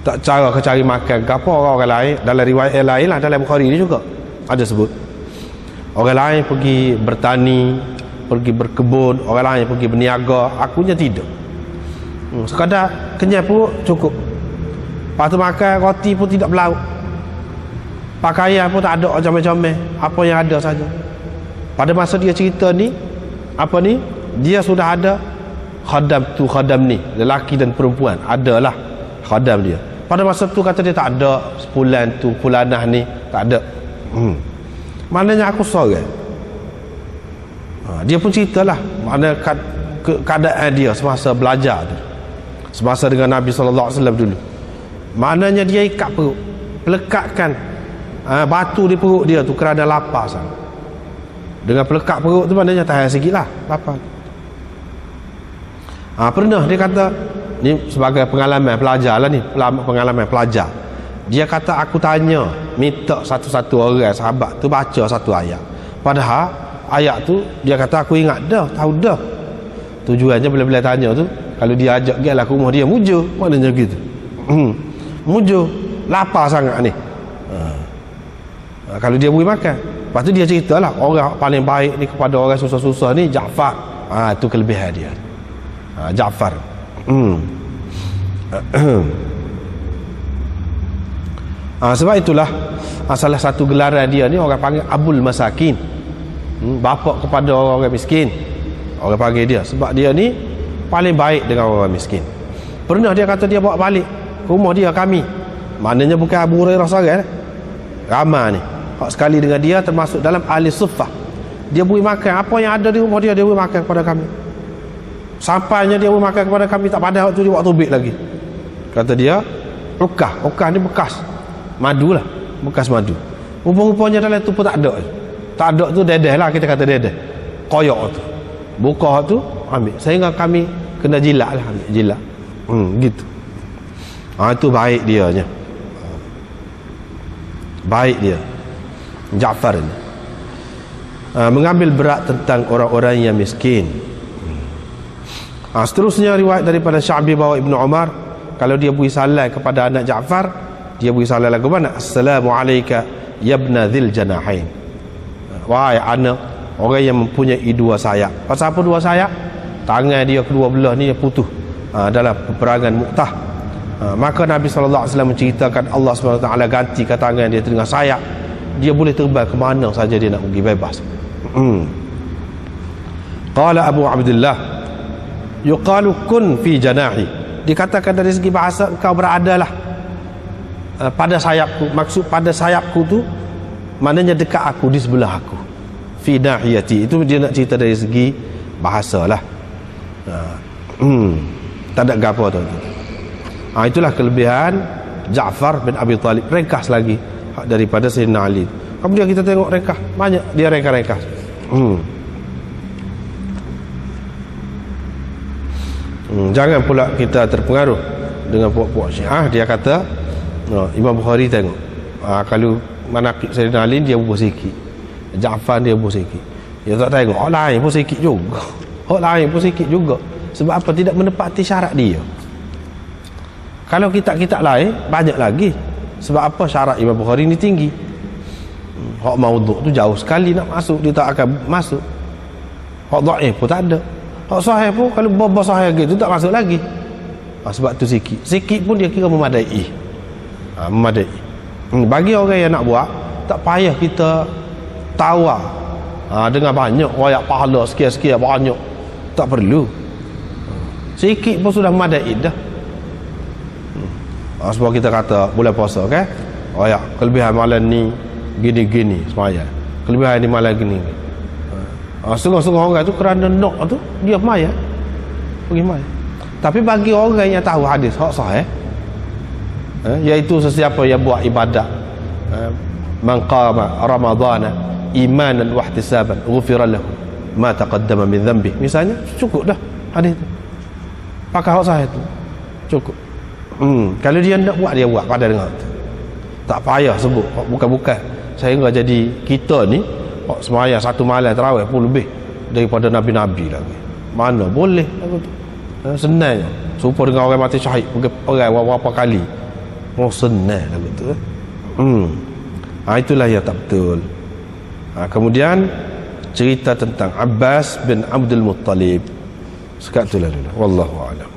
tak cara ke cari makan ke apa. Orang lain dalam riwayat yang lain lah, dalam Bukhari ni juga ada sebut orang lain pergi bertani, pergi berkebun, orang lain pergi berniaga, akunya tidak. Sekadar kenyang perut cukup. Lepas tu makan roti pun tidak berlauk, pakaian pun tak ada macam-macam, apa yang ada saja. Pada masa dia cerita ni, apa ni, dia sudah ada khadam ni, lelaki dan perempuan, adalah khadam dia. Pada masa tu kata dia tak ada sepulan tu, pulanah ni tak ada. Maknanya aku sorang. Dia pun ceritalah mana keadaan dia semasa belajar tu, semasa dengan Nabi SAW dulu. Maknanya dia ikat perut, pelekatkan batu di perut dia tu kerana lapar sangat. Dengan pelekat perut tu maknanya tahan sikit lah lapar. Pernah dia kata, ni sebagai pengalaman pelajar lah ni, pengalaman pelajar. Dia kata aku tanya, minta satu-satu orang sahabat tu baca satu ayat. Padahal ayat tu dia kata aku ingat dah, tahu dah. Tujuannya bila-bila tanya tu, kalau dia ajak pergi lah ke rumah dia, mujur. Maknanya gitu. Mujur, lapar sangat ni. Kalau dia beri makan. Lepas tu dia ceritalah orang paling baik ni kepada orang susah-susah ni Ja'far. Itu kelebihan dia. Ja'far. Sebab itulah salah satu gelaran dia ni orang panggil Abul Masakin, bapa kepada orang miskin. Orang panggil dia sebab dia ni paling baik dengan orang miskin. Pernah dia kata dia bawa balik rumah dia kami. Maknanya bukan Abu Hurairah seorang, ramai ni hak sekali dengan dia, termasuk dalam ahli suffah. Dia beri makan apa yang ada di rumah dia, dia beri makan kepada kami. Sampainya dia beri makan kepada kami, tak pada waktu dia buat tubik lagi. Kata dia, ukah ni bekas madu lah, bekas madu. Rupa-rupanya dalam tu pun tak ada. Tak ada tu dedeh lah, kita kata dedeh, koyak tu, buka tu ambil, sehingga kami kena jilat lah, ambil jilat. Gitu. Itu baik dia nya. Baik dia Ja'far ni. Mengambil berat tentang orang-orang yang miskin. Seterusnya riwayat daripada Sya'bi bahawa Ibnu Umar, kalau dia beri salam kepada anak Ja'far, dia beri salam lagu mana? Assalamu alayka yabna dhil janahain. Wahai anak orang yang mempunyai dua sayap. Pasal apa dua sayap? Tangan dia kedua belah ni putus dalam peperangan Mu'tah. Maka Nabi SAW menceritakan Allah SWT ganti ke tangan dia dengan sayap. Dia boleh terbang ke mana saja dia nak pergi, bebas. Qala Abu Abdullah yuqalu kun fi janahi. Dikatakan dari segi bahasa engkau beradalah pada sayapku. Maksud pada sayapku tu maknanya dekat aku, di sebelah aku. Fi nahiyati, itu dia nak cerita dari segi bahasa lah. Tak ada gapo tu. Itulah kelebihan Ja'far bin Abi Talib. Ringkas lagi daripada Sayyidina Ali. Kemudian kita tengok ringkas, banyak dia ringkas. Jangan pula kita terpengaruh dengan puak-puak Syiah. Dia kata Imam Bukhari tengok, kalau manaqib Sayyidina Ali dia bubuh sikit, Ja'far dia bubuh sikit. Dia tak tengok orang lain pun sikit juga, orang lain pun sikit juga. Sebab apa? Tidak menepati syarat dia. Kalau kitab-kitab lain banyak lagi. Sebab apa? Syarat Imam Bukhari ni tinggi. Hak maudhu' tu jauh sekali nak masuk, dia tak akan masuk. Hak dhaif pun tak ada. Hak sahih pun kalau bab sahih gitu tak masuk lagi. Sebab tu sikit pun dia kira memadai. Memadai. Bagi orang yang nak buat, tak payah kita tawar dengan banyak royak pahala sekian-sekian banyak. Tak perlu. Sikit pun sudah memadai dah. Sebab kita kata bulan puasa kan, royak kelebihan malam ni gini-gini semayang, kelebihan ni malam gini. Setengah-setengah orang tu kerana nak tu dia semayang, pergi semayang. Tapi bagi orang yang tahu hadis hak sahih, iaitu sesiapa yang buat ibadat, man qama ramadhana imanan wa ihtisaban ghufira lahu ma taqaddama min dhanbi, misalnya cukup dah hadis tu, pakai hak sahih tu cukup. Kalau dia nak buat, dia buat pada dengar tu. Tak payah sebut bukan-bukan. Saya enggak jadi kita ni semayang satu malam tarawih pun lebih daripada nabi-nabi lagi. Mana boleh lagu tu. Senang je. Serupa dengan orang mati syahid orang berapa kali. Oh senang lagu tu. Itulah yang tak betul. Kemudian cerita tentang Abbas bin Abdul Muttalib. Sekat itulah dulu. Wallahu a'lam.